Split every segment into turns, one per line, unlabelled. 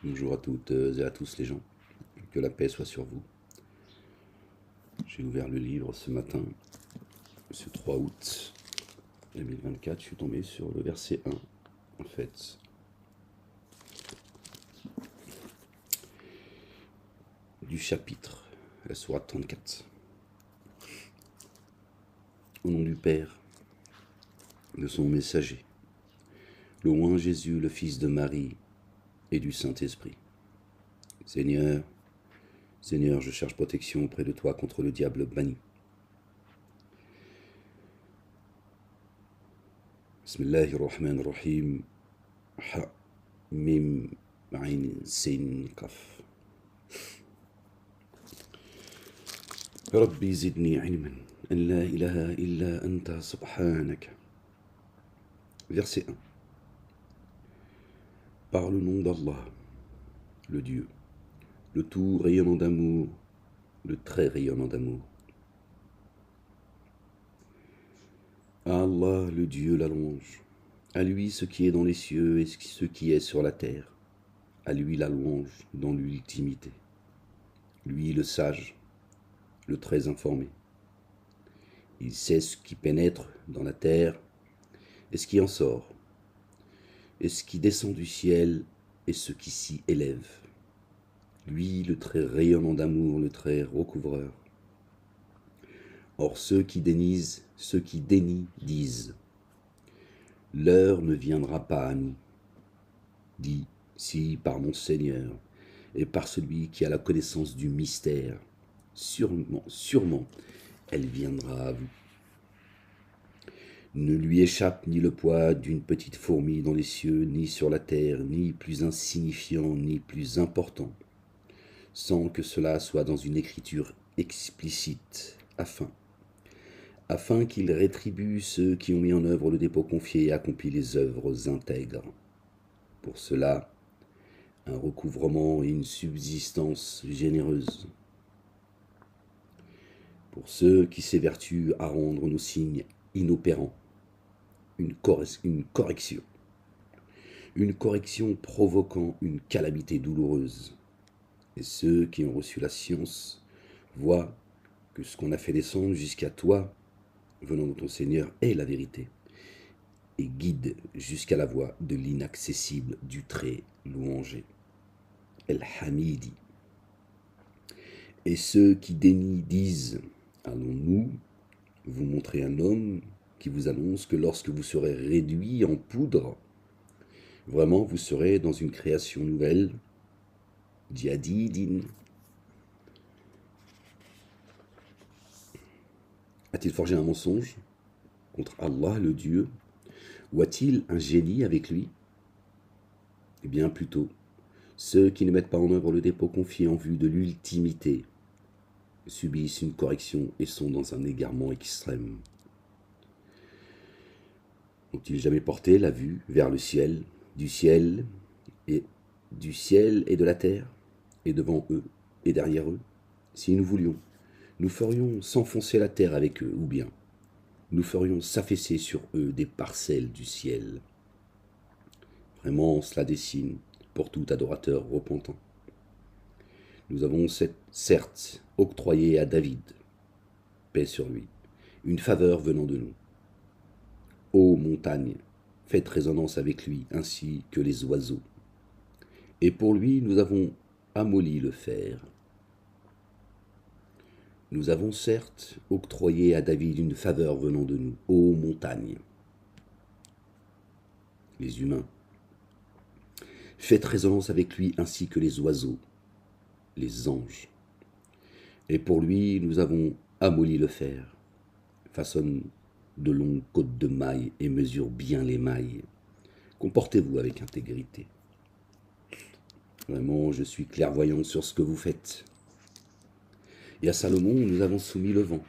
Bonjour à toutes et à tous les gens, que la paix soit sur vous. J'ai ouvert le livre ce matin, ce 3 août 2024, je suis tombé sur le verset 1, en fait, du chapitre, la sourate 34. Au nom du Père, de son messager, louant Jésus, le Fils de Marie et du Saint-Esprit. Seigneur, Seigneur, je cherche protection auprès de toi contre le diable banni. Bismillahirrahmanirrahim. Ha, mim, ain, sin, kaf. ربي زدني علما أن لا إله إلا أنت سبحانك. Verset 1. Par le nom d'Allah, le Dieu, le tout rayonnant d'amour, le très rayonnant d'amour. À Allah, le Dieu, la louange. À lui ce qui est dans les cieux et ce qui est sur la terre. À lui la louange dans l'ultimité. Lui le sage, le très informé. Il sait ce qui pénètre dans la terre et ce qui en sort, et ce qui descend du ciel et ce qui s'y élève. Lui le très rayonnant d'amour, le très recouvreur. Or ceux qui dénient disent, l'heure ne viendra pas à nous. Dis, si par mon Seigneur et par celui qui a la connaissance du mystère, sûrement, elle viendra à vous. Ne lui échappe ni le poids d'une petite fourmi dans les cieux, ni sur la terre, ni plus insignifiant, ni plus important, sans que cela soit dans une écriture explicite, afin qu'il rétribue ceux qui ont mis en œuvre le dépôt confié et accompli les œuvres intègres. Pour cela, un recouvrement et une subsistance généreuse. Pour ceux qui s'évertuent à rendre nos signes inopérants, une correction provoquant une calamité douloureuse. Et ceux qui ont reçu la science voient que ce qu'on a fait descendre jusqu'à toi, venant de ton Seigneur, est la vérité, et guide jusqu'à la voie de l'inaccessible du très louangé, El-Hamidi. Et ceux qui dénient disent, allons-nous vous montrer un homme qui vous annonce que lorsque vous serez réduit en poudre, vraiment vous serez dans une création nouvelle, Djadidin. A-t-il forgé un mensonge contre Allah le Dieu, ou a-t-il un génie avec lui? Eh bien plutôt, ceux qui ne mettent pas en œuvre le dépôt confié en vue de l'ultimité subissent une correction et sont dans un égarement extrême. Ont-ils jamais porté la vue vers le ciel, du ciel et de la terre, et devant eux et derrière eux? Si nous voulions, nous ferions s'enfoncer la terre avec eux, ou bien nous ferions s'affaisser sur eux des parcelles du ciel. Vraiment, cela dessine pour tout adorateur repentant. Nous avons certes octroyé à David, paix sur lui, une faveur venant de nous. Ô montagne, faites résonance avec lui, ainsi que les oiseaux. Et pour lui, nous avons amolli le fer. Nous avons certes octroyé à David une faveur venant de nous, ô montagne. Les humains, faites résonance avec lui, ainsi que les oiseaux, les anges. Et pour lui, nous avons amolli le fer. Façonne de longues côtes de mailles et mesure bien les mailles. Comportez-vous avec intégrité. Vraiment, je suis clairvoyant sur ce que vous faites. Et à Salomon, nous avons soumis le vent,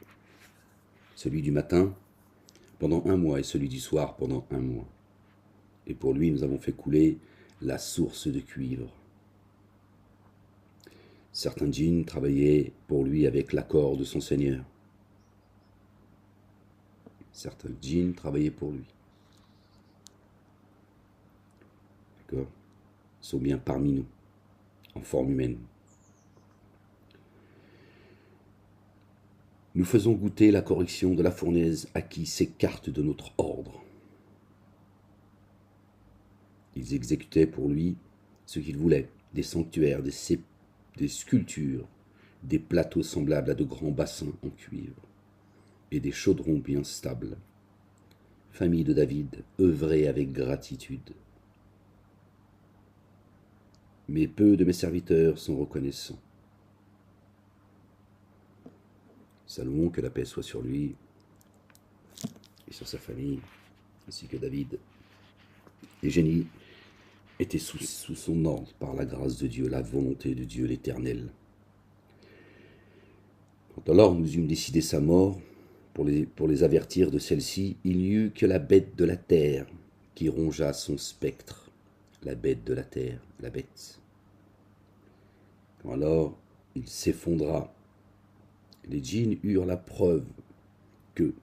celui du matin pendant 1 mois et celui du soir pendant 1 mois. Et pour lui, nous avons fait couler la source de cuivre. Certains djinns travaillaient pour lui avec l'accord de son Seigneur. Certains djinns travaillaient pour lui. D'accord? Ils sont bien parmi nous. en forme humaine. Nous faisons goûter la correction de la fournaise à qui s'écarte de notre ordre. Ils exécutaient pour lui ce qu'il voulait, des sanctuaires, des sculptures, des plateaux semblables à de grands bassins en cuivre, et des chaudrons bien stables. Famille de David, œuvrez avec gratitude. Mais peu de mes serviteurs sont reconnaissants. Salomon, que la paix soit sur lui et sur sa famille, ainsi que David. Les génies étaient sous son ordre par la grâce de Dieu, la volonté de Dieu l'Éternel. Quand alors nous eûmes décidé sa mort, pour les avertir de celle-ci, il n'y eut que la bête de la terre qui rongea son spectre. La bête de la terre, la bête. Quand alors il s'effondra, les djinns eurent la preuve que,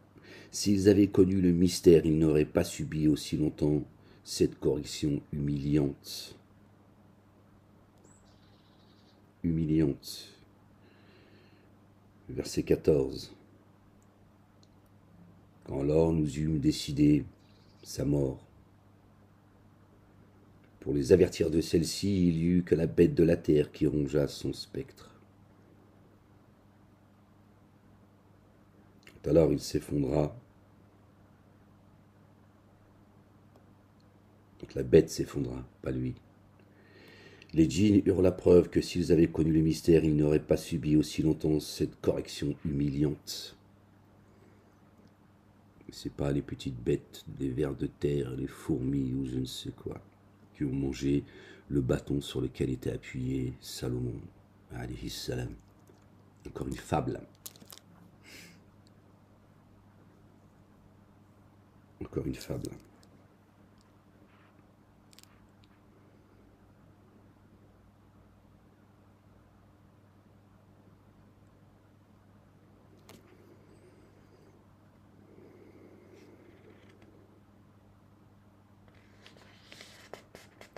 s'ils avaient connu le mystère, ils n'auraient pas subi aussi longtemps cette correction humiliante. Humiliante. Verset 14. Quand alors nous eûmes décidé sa mort, pour les avertir de celle-ci, il n'y eut que la bête de la terre qui rongea son spectre. Alors il s'effondra. Donc la bête s'effondra, pas lui. Les djinns eurent la preuve que s'ils avaient connu le mystère, ils n'auraient pas subi aussi longtemps cette correction humiliante. C'est pas les petites bêtes, les vers de terre, les fourmis ou je ne sais quoi, qui ont mangé le bâton sur lequel était appuyé Salomon, alayhi salam. Encore une fable. Encore une fable.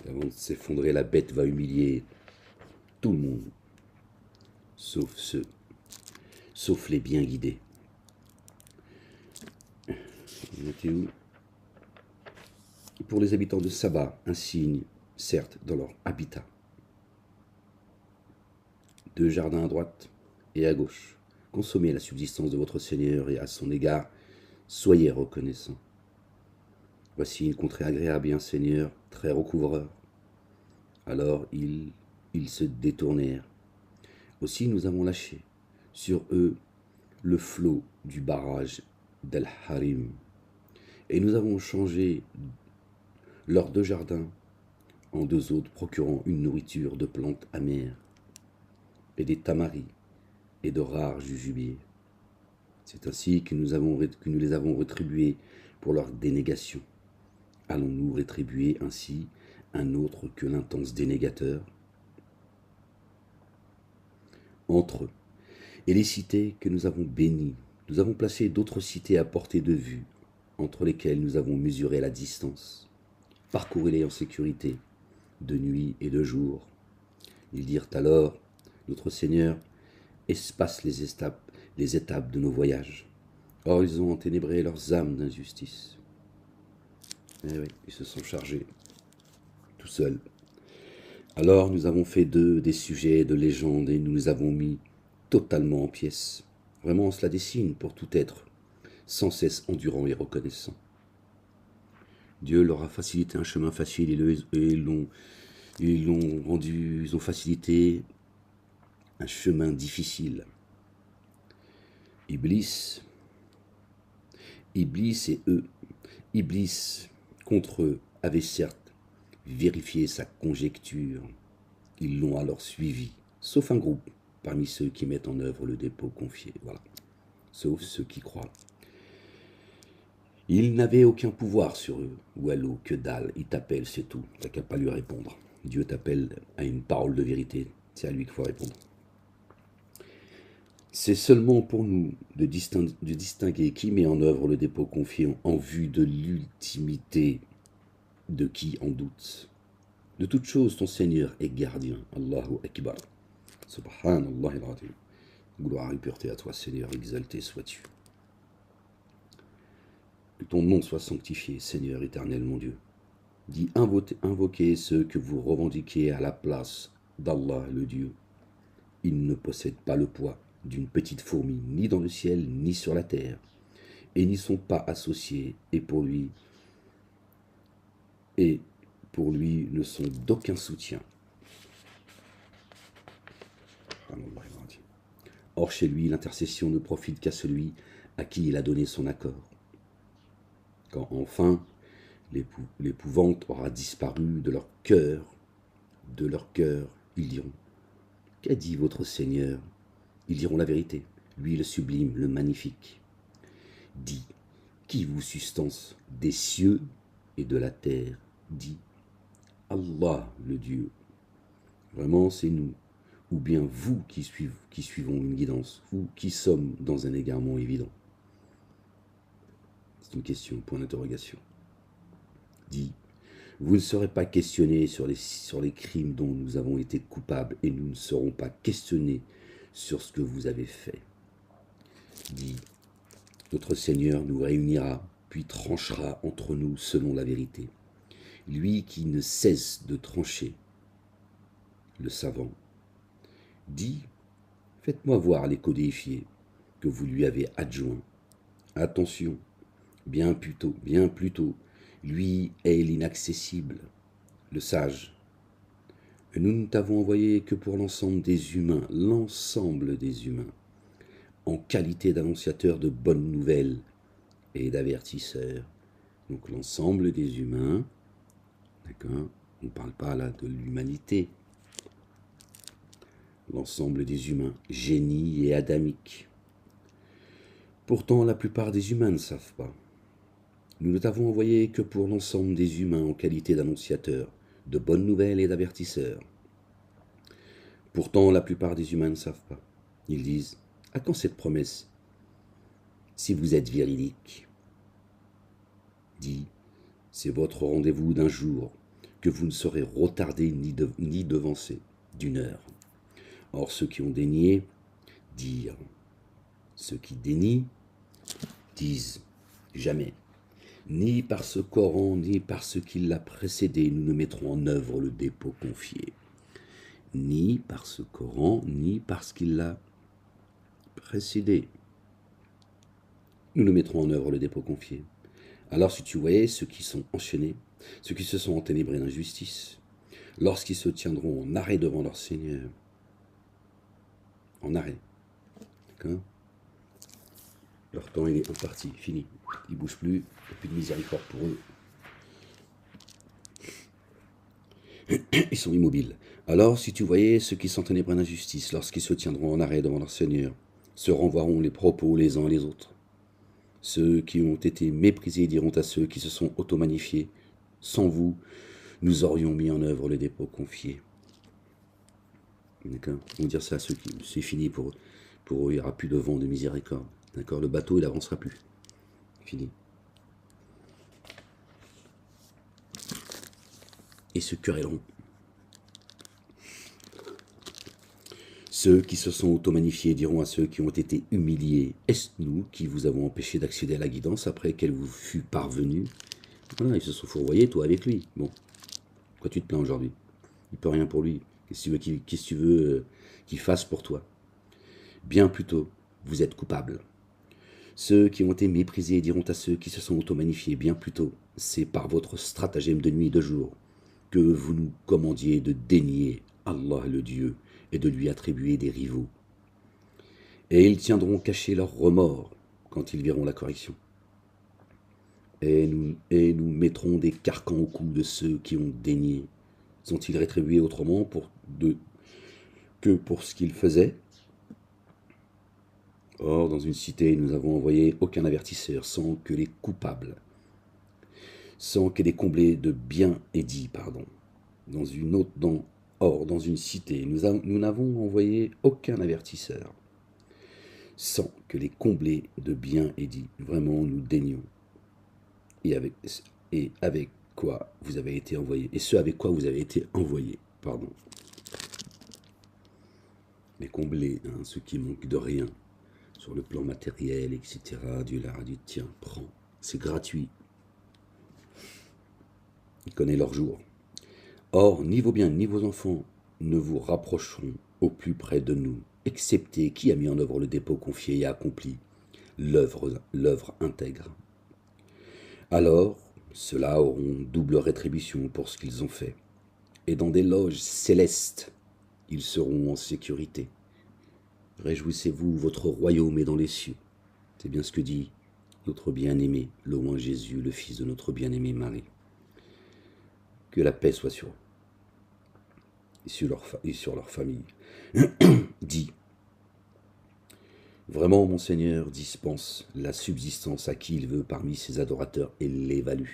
Avant de s'effondrer, la bête va humilier tout le monde, sauf les bien guidés. On était où? Pour les habitants de Saba, un signe, certes, dans leur habitat. 2 jardins à droite et à gauche. Consommez la subsistance de votre Seigneur et à son égard, soyez reconnaissants. Voici une contrée agréable et un Seigneur très recouvreur. Alors ils se détournèrent. Aussi nous avons lâché sur eux le flot du barrage d'Al-Harim. Et nous avons changé leurs 2 jardins en 2 autres, procurant une nourriture de plantes amères et des tamaris et de rares jujubiers. C'est ainsi que nous les avons rétribués pour leur dénégation. Allons-nous rétribuer ainsi un autre que l'intense dénégateur? Entre eux et les cités que nous avons bénies, nous avons placé d'autres cités à portée de vue, entre lesquelles nous avons mesuré la distance. Parcourez-les en sécurité, de nuit et de jour. Ils dirent alors, notre Seigneur espace les étapes de nos voyages. Or ils ont enténébré leurs âmes d'injustice. Eh oui, ils se sont chargés, tout seuls. Alors nous avons fait d'eux des sujets de légende et nous les avons mis totalement en pièces. Vraiment, cela dessine pour tout être, sans cesse endurant et reconnaissant. Dieu leur a facilité un chemin facile et ils ont facilité un chemin difficile. Iblis et eux, Iblis contre eux avait certes vérifié sa conjecture. Ils l'ont alors suivi, sauf un groupe parmi ceux qui mettent en œuvre le dépôt confié. Voilà, sauf ceux qui croient. Il n'avait aucun pouvoir sur eux. Wallo, que dalle, il t'appelle, c'est tout. T'as qu'à pas lui répondre. Dieu t'appelle à une parole de vérité, c'est à lui qu'il faut répondre. C'est seulement pour nous de distinguer qui met en œuvre le dépôt confié en vue de l'ultimité de qui en doute. De toute chose, ton Seigneur est gardien. Allahu Akbar. Subhanallah al-Azim. Gloire et pureté à toi, Seigneur, exalté sois-tu. Que ton nom soit sanctifié, Seigneur éternel, mon Dieu. Dis invoquez ceux que vous revendiquez à la place d'Allah, le Dieu. Ils ne possèdent pas le poids d'une petite fourmi, ni dans le ciel, ni sur la terre, et n'y sont pas associés, et pour lui ne sont d'aucun soutien. Or chez lui, l'intercession ne profite qu'à celui à qui il a donné son accord. Quand enfin l'épouvante aura disparu de leur cœur, ils diront: qu'a dit votre Seigneur? Ils diront la vérité, lui le sublime, le magnifique. Dis, qui vous sustance des cieux et de la terre? Dis, Allah le Dieu. Vraiment, c'est nous, ou bien vous qui suivons une guidance, ou qui sommes dans un égarement évident. C'est une question, point d'interrogation. Dis, vous ne serez pas questionnés sur les crimes dont nous avons été coupables, et nous ne serons pas questionnés sur ce que vous avez fait. Dis, notre Seigneur nous réunira, puis tranchera entre nous selon la vérité. Lui qui ne cesse de trancher, le savant. Dis, faites-moi voir les codéifiés que vous lui avez adjoints. Attention, bien plus tôt, lui est l'inaccessible, le sage. Nous ne t'avons envoyé que pour l'ensemble des humains, en qualité d'annonciateur de bonnes nouvelles et d'avertisseur. Donc l'ensemble des humains, d'accord, on ne parle pas là de l'humanité. L'ensemble des humains, génies et adamiques. Pourtant, la plupart des humains ne savent pas. Nous ne t'avons envoyé que pour l'ensemble des humains en qualité d'annonciateur, de bonnes nouvelles et d'avertisseurs. Pourtant, la plupart des humains ne savent pas. Ils disent: à quand cette promesse, si vous êtes véridique? Dis, c'est votre rendez-vous d'un jour, que vous ne serez retardé ni devancé d'une heure. Or, ceux qui ont dénié dirent, ceux qui dénient disent jamais. Ni par ce Coran, ni par ce qui l'a précédé, nous ne mettrons en œuvre le dépôt confié. Ni par ce Coran, ni par ce qui l'a précédé, nous ne mettrons en œuvre le dépôt confié. Alors si tu voyais ceux qui sont enchaînés, ceux qui se sont enténébrés d'injustice, lorsqu'ils se tiendront en arrêt devant leur Seigneur, en arrêt, d'accord, leur temps il est imparti, fini, ils ne bougent plus, il n'y a plus de miséricorde pour eux. Ils sont immobiles. Alors, si tu voyais ceux qui s'enténébrent d'injustice, lorsqu'ils se tiendront en arrêt devant leur Seigneur, se renvoieront les propos les uns les autres. Ceux qui ont été méprisés diront à ceux qui se sont auto-magnifiés: sans vous, nous aurions mis en œuvre le dépôt confié. D'accord? On va dire ça à ceux qui... C'est fini pour eux. Pour eux, il n'y aura plus de vent de miséricorde. D'accord? Le bateau, il n'avancera plus. Fini. Et se querelleront. Ceux qui se sont auto-magnifiés diront à ceux qui ont été humiliés: est-ce nous qui vous avons empêché d'accéder à la guidance après qu'elle vous fût parvenue? Voilà, ils se sont fourvoyés, toi avec lui. Bon, pourquoi tu te plains aujourd'hui? Il ne peut rien pour lui. Qu'est-ce que tu veux qu'il fasse pour toi? Bien plutôt, vous êtes coupables. Ceux qui ont été méprisés diront à ceux qui se sont auto-magnifiés: bien plutôt, c'est par votre stratagème de nuit et de jour que vous nous commandiez de dénier Allah le Dieu et de lui attribuer des rivaux. Et ils tiendront cachés leur remords quand ils verront la correction. Et nous mettrons des carcans au cou de ceux qui ont dénié. Sont-ils rétribués autrement que pour ce qu'ils faisaient? Or, dans une cité, nous avons envoyé aucun avertisseur sans que les coupables, sans que les comblés de bien et dit, pardon. Or, dans une cité, nous n'avons envoyé aucun avertisseur, sans que les comblés de bien et dit. Vraiment, nous daignions. Et avec quoi vous avez été envoyé, et ce avec quoi vous avez été envoyé, pardon. Les combler, hein, ceux qui manquent de rien, sur le plan matériel, etc. Dieu leur a dit, tiens, prends, c'est gratuit. Il connaît leur jour. Or, ni vos biens, ni vos enfants ne vous rapprocheront au plus près de nous, excepté qui a mis en œuvre le dépôt confié et a accompli l'œuvre intègre. Alors, ceux-là auront double rétribution pour ce qu'ils ont fait. Et dans des loges célestes, ils seront en sécurité. Réjouissez-vous, votre royaume est dans les cieux. C'est bien ce que dit notre bien-aimé, louant Jésus, le fils de notre bien-aimé Marie. Que la paix soit sur eux et sur leur famille. Dit, vraiment, mon Seigneur dispense la subsistance à qui il veut parmi ses adorateurs et l'évalue.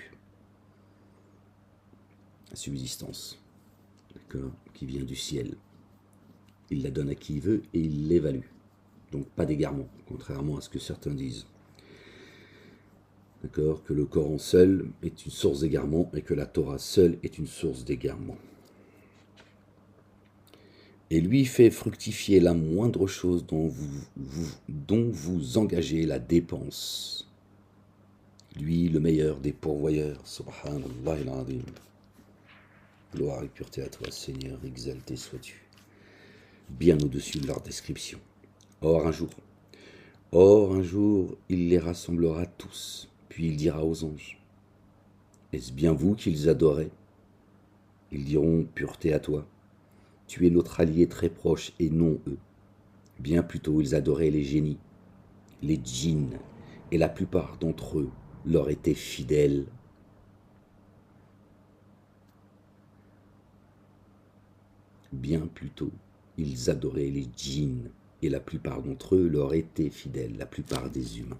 La subsistance, d'accord, qui vient du ciel. Il la donne à qui il veut et il l'évalue. Donc pas d'égarement, contrairement à ce que certains disent. D'accord, que le Coran seul est une source d'égarement et que la Torah seule est une source d'égarement. Et lui fait fructifier la moindre chose dont vous engagez la dépense. Lui, le meilleur des pourvoyeurs, subhanallah al-azim. Gloire et pureté à toi, Seigneur, exalté sois-tu. Bien au-dessus de leur description. Or un jour, il les rassemblera tous, puis il dira aux anges, est-ce bien vous qu'ils adoraient? Ils diront, pureté à toi, tu es notre allié très proche et non eux. Bien plutôt ils adoraient les génies, les djinns, et la plupart d'entre eux leur étaient fidèles. Bien plutôt ils adoraient les djinns, et la plupart d'entre eux leur étaient fidèles, la plupart des humains.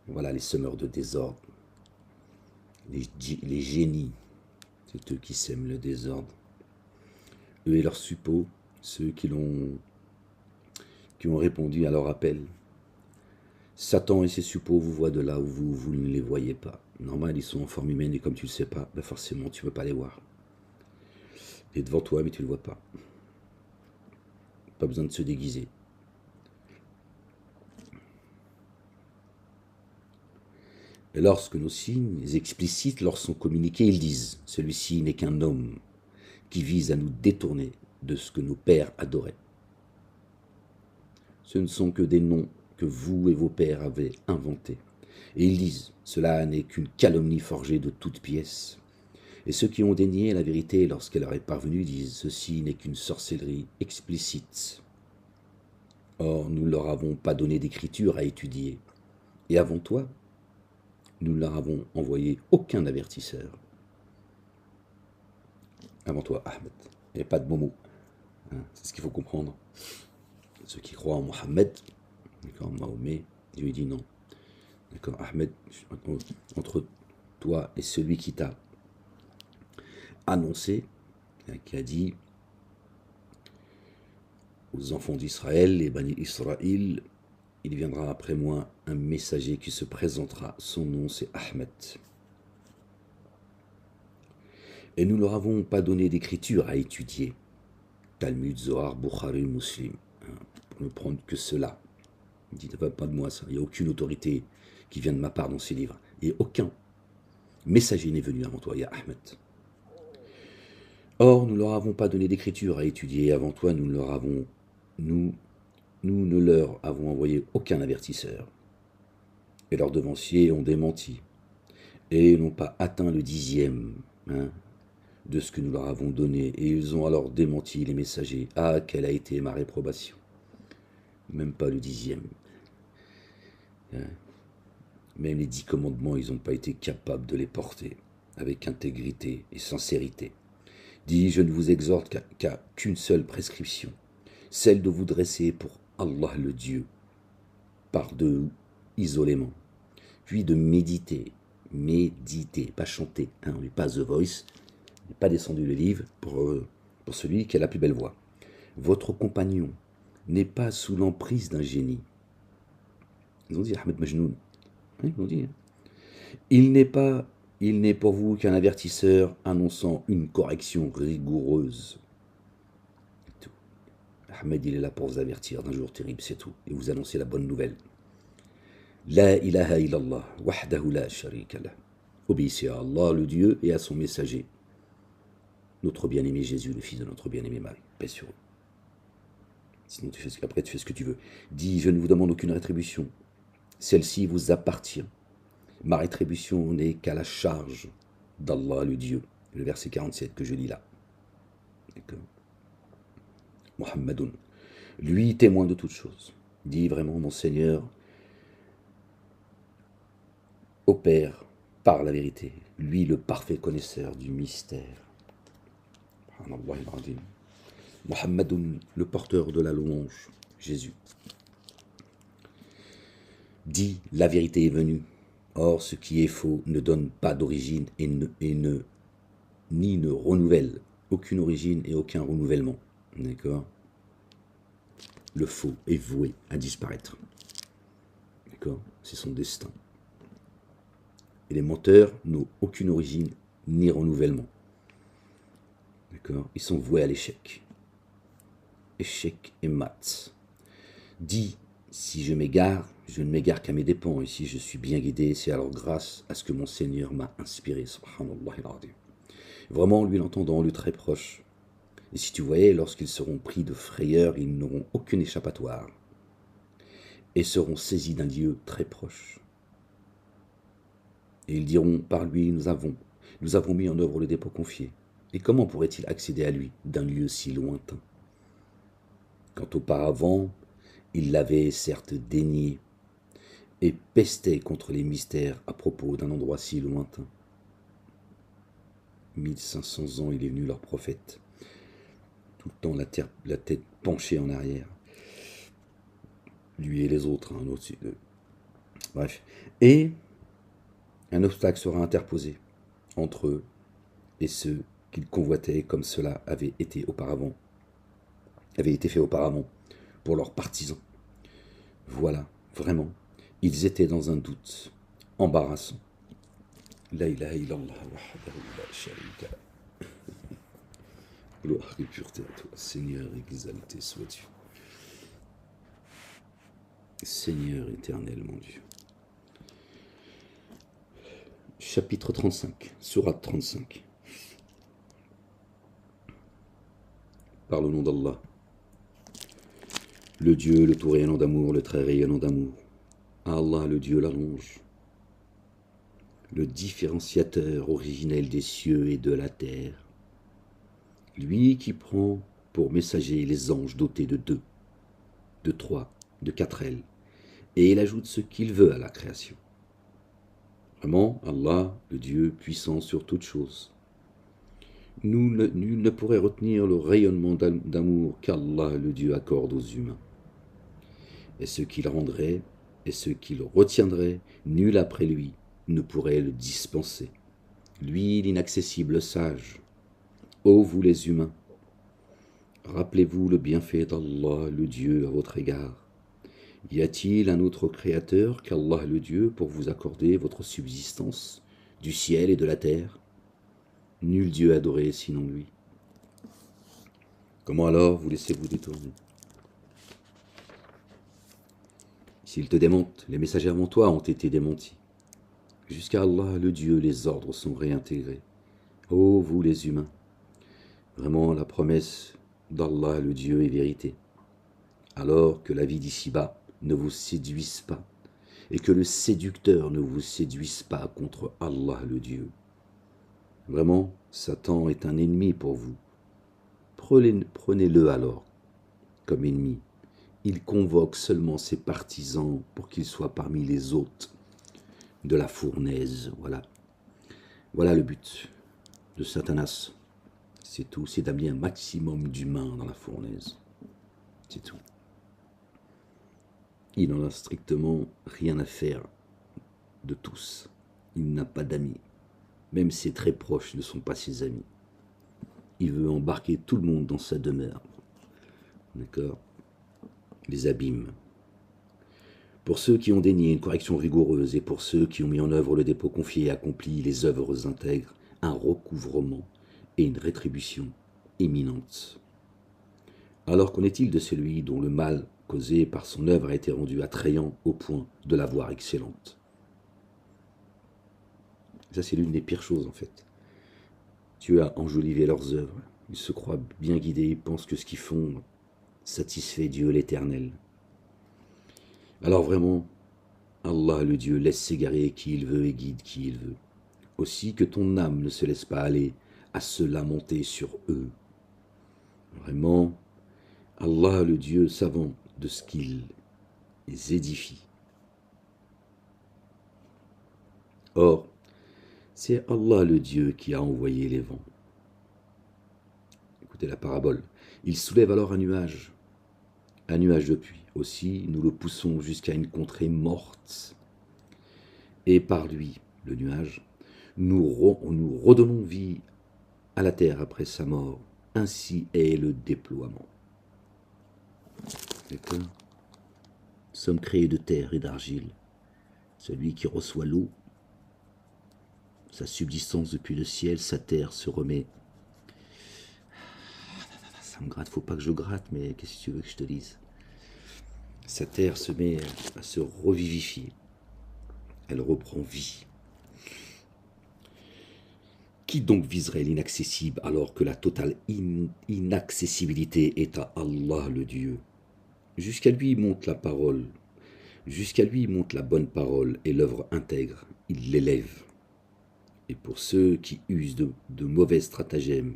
Voilà les semeurs de désordre, les génies, c'est eux qui sèment le désordre. Eux et leurs suppôts, ceux qui ont répondu à leur appel. Satan et ses suppôts vous voient de là où vous ne les voyez pas. Normal, ils sont en forme humaine et comme tu ne le sais pas, ben forcément tu ne peux pas les voir. Il est devant toi mais tu ne le vois pas. Pas besoin de se déguiser. Et lorsque nos signes explicites leur sont communiqués, ils disent, celui-ci n'est qu'un homme qui vise à nous détourner de ce que nos pères adoraient. Ce ne sont que des noms que vous et vos pères avez inventés. Et ils disent, cela n'est qu'une calomnie forgée de toutes pièces. Et ceux qui ont dénié la vérité lorsqu'elle leur est parvenue disent, ceci n'est qu'une sorcellerie explicite. Or, nous ne leur avons pas donné d'écriture à étudier. Et avant toi, nous ne leur avons envoyé aucun avertisseur. Avant toi, Ahmed. Il n'y a pas de Momo. Hein, c'est ce qu'il faut comprendre. Ceux qui croient en Mohammed, d'accord, Mahomet, Dieu dit non. D'accord, Ahmed, entre toi et celui qui t'a annoncé, qui a dit aux enfants d'Israël, les Bani Israël, il viendra après moi un messager qui se présentera. Son nom c'est Ahmed. Et nous ne leur avons pas donné d'écriture à étudier. Talmud, Zohar, Bukhari, Muslim. Pour ne prendre que cela. Il dit, pas de moi ça. Il n'y a aucune autorité qui vient de ma part dans ces livres. Et aucun messager n'est venu avant toi, il y a Ahmed. Or, nous ne leur avons pas donné d'écriture à étudier. Avant toi, nous ne leur avons envoyé aucun avertisseur. Et leurs devanciers ont démenti. Et n'ont pas atteint le 10e de ce que nous leur avons donné. Et ils ont alors démenti les messagers. Ah, quelle a été ma réprobation. Même pas le 10e. Même les 10 commandements, ils n'ont pas été capables de les porter avec intégrité et sincérité. Dis, je ne vous exhorte qu'à qu'une seule prescription, celle de vous dresser pour Allah le Dieu, par deux, isolément, puis de méditer, pas chanter, on n'est pas The Voice, on n'est pas descendu le livre pour celui qui a la plus belle voix. Votre compagnon n'est pas sous l'emprise d'un génie. Ils ont dit Ahmed Majnoun. Ils ont dit. Il n'est pas Il n'est pour vous qu'un avertisseur annonçant une correction rigoureuse. Tout. Ahmed, il est là pour vous avertir d'un jour terrible, c'est tout. Et vous annoncer la bonne nouvelle. La ilaha illallah, wahdahu la sharika lah. Obéissez à Allah, le Dieu, et à son messager. Notre bien-aimé Jésus, le fils de notre bien-aimé Marie. Paix sur eux. Sinon, après, tu fais ce que tu veux. Dis, je ne vous demande aucune rétribution. Celle-ci vous appartient. Ma rétribution n'est qu'à la charge d'Allah, le Dieu. Le verset 47 que je lis là. D'accord. Muhammadun, lui témoin de toutes choses. Dis vraiment, mon Seigneur opère par la vérité. Lui, le parfait connaisseur du mystère. Muhammadun, le porteur de la louange. Jésus. Dis, la vérité est venue. Or, ce qui est faux ne donne pas d'origine ni ne renouvelle aucune origine et aucun renouvellement. D'accord. Le faux est voué à disparaître. D'accord. C'est son destin. Et les menteurs n'ont aucune origine ni renouvellement. D'accord. Ils sont voués à l'échec. Échec et mat. Dis, si je m'égare, je ne m'égare qu'à mes dépens, et si je suis bien guidé, c'est alors grâce à ce que mon Seigneur m'a inspiré, subhanallah al-azim. Vraiment, lui l'entendant, lui très proche. Et si tu voyais, lorsqu'ils seront pris de frayeur, ils n'auront aucune échappatoire, et seront saisis d'un lieu très proche. Et ils diront, par lui, nous avons mis en œuvre le dépôt confié. Et comment pourrait-il accéder à lui d'un lieu si lointain? Quand auparavant, il l'avait certes dénié, et pestait contre les mystères à propos d'un endroit si lointain. 1500 ans, il est venu leur prophète, tout le temps la tête penchée en arrière. Lui et les autres, un autre. Bref. Et un obstacle sera interposé entre eux et ceux qu'ils convoitaient, comme cela avait été fait auparavant pour leurs partisans. Voilà, vraiment, ils étaient dans un doute embarrassant. La ilaha illallah wahdahu la sharika lah. Gloire et pureté à toi, Seigneur, exalté sois-tu. Seigneur éternel, mon Dieu. Chapitre 35, sourate 35. Par le nom d'Allah, le Dieu, le tout rayonnant d'amour, le très rayonnant d'amour. À Allah, le Dieu l'allonge, le différenciateur originel des cieux et de la terre. Lui qui prend pour messagers les anges dotés de 2, de 3, de 4 ailes, et il ajoute ce qu'il veut à la création. Vraiment, Allah, le Dieu puissant sur toutes choses. Nul ne pourrait retenir le rayonnement d'amour qu'Allah, le Dieu, accorde aux humains. Et ce qu'il rendrait, et ce qu'il retiendrait, nul après lui ne pourrait le dispenser. Lui, l'inaccessible sage. Ô vous les humains, rappelez-vous le bienfait d'Allah, le Dieu, à votre égard. Y a-t-il un autre créateur qu'Allah le Dieu pour vous accorder votre subsistance du ciel et de la terre? Nul Dieu adoré sinon lui. Comment alors vous laissez-vous détourner? S'ils te démentent, les messagers avant toi ont été démentis. Jusqu'à Allah le Dieu, les ordres sont réintégrés. Ô vous les humains, vraiment la promesse d'Allah le Dieu est vérité. Alors que la vie d'ici-bas ne vous séduise pas, et que le séducteur ne vous séduise pas contre Allah le Dieu. Vraiment, Satan est un ennemi pour vous. Prenez-le alors comme ennemi. Il convoque seulement ses partisans pour qu'ils soient parmi les hôtes de la fournaise. Voilà le but de Satanas. C'est tout, c'est d'amener un maximum d'humains dans la fournaise. C'est tout. Il n'en a strictement rien à faire de tous. Il n'a pas d'amis. Même ses très proches ne sont pas ses amis. Il veut embarquer tout le monde dans sa demeure. D'accord? Les abîmes. Pour ceux qui ont dénié une correction rigoureuse et pour ceux qui ont mis en œuvre le dépôt confié et accompli les œuvres intègres, un recouvrement et une rétribution imminente. Alors qu'en est-il de celui dont le mal causé par son œuvre a été rendu attrayant au point de la voir excellente? Ça, c'est l'une des pires choses, en fait. Dieu a enjolivé leurs œuvres. Ils se croient bien guidés, ils pensent que ce qu'ils font satisfait Dieu l'Éternel. Alors vraiment, Allah le Dieu laisse s'égarer qui il veut et guide qui il veut. Aussi que ton âme ne se laisse pas aller à se lamenter sur eux. Vraiment, Allah le Dieu savant de ce qu'il les édifie. Or, c'est Allah le Dieu qui a envoyé les vents. Écoutez la parabole. Il soulève alors un nuage de pluie. Aussi, nous le poussons jusqu'à une contrée morte. Et par lui, le nuage, nous redonnons vie à la terre après sa mort. Ainsi est le déploiement. D'accord ? Nous sommes créés de terre et d'argile. Celui qui reçoit l'eau, sa subsistance depuis le ciel, sa terre se remet. Ça me gratte, faut pas que je gratte, mais qu'est-ce que tu veux que je te dise ? Sa terre se met à se revivifier. Elle reprend vie. Qui donc viserait l'inaccessible alors que la totale inaccessibilité est à Allah le Dieu? Jusqu'à lui monte la parole, jusqu'à lui monte la bonne parole et l'œuvre intègre, il l'élève. Et pour ceux qui usent de mauvais stratagèmes,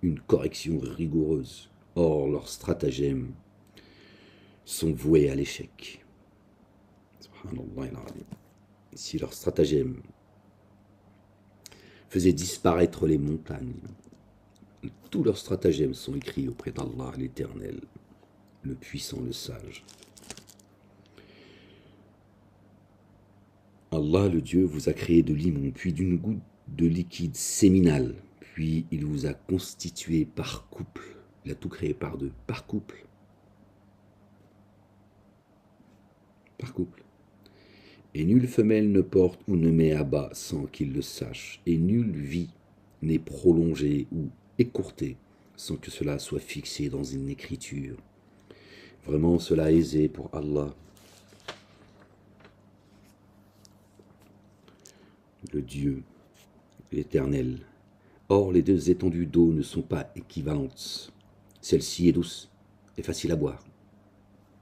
une correction rigoureuse. Or, leurs stratagèmes sont voués à l'échec. Si leurs stratagèmes faisaient disparaître les montagnes, tous leurs stratagèmes sont écrits auprès d'Allah l'Éternel, le puissant, le sage. Allah le Dieu vous a créé de limon, puis d'une goutte de liquide séminal, puis il vous a constitué par couple. Il a tout créé par deux, par couple. Par couple. Et nulle femelle ne porte ou ne met à bas sans qu'il le sache, et nulle vie n'est prolongée ou écourtée sans que cela soit fixé dans une écriture. Vraiment, cela est aisé pour Allah. Le Dieu, l'Éternel. Or, les deux étendues d'eau ne sont pas équivalentes. Celle-ci est douce et facile à boire.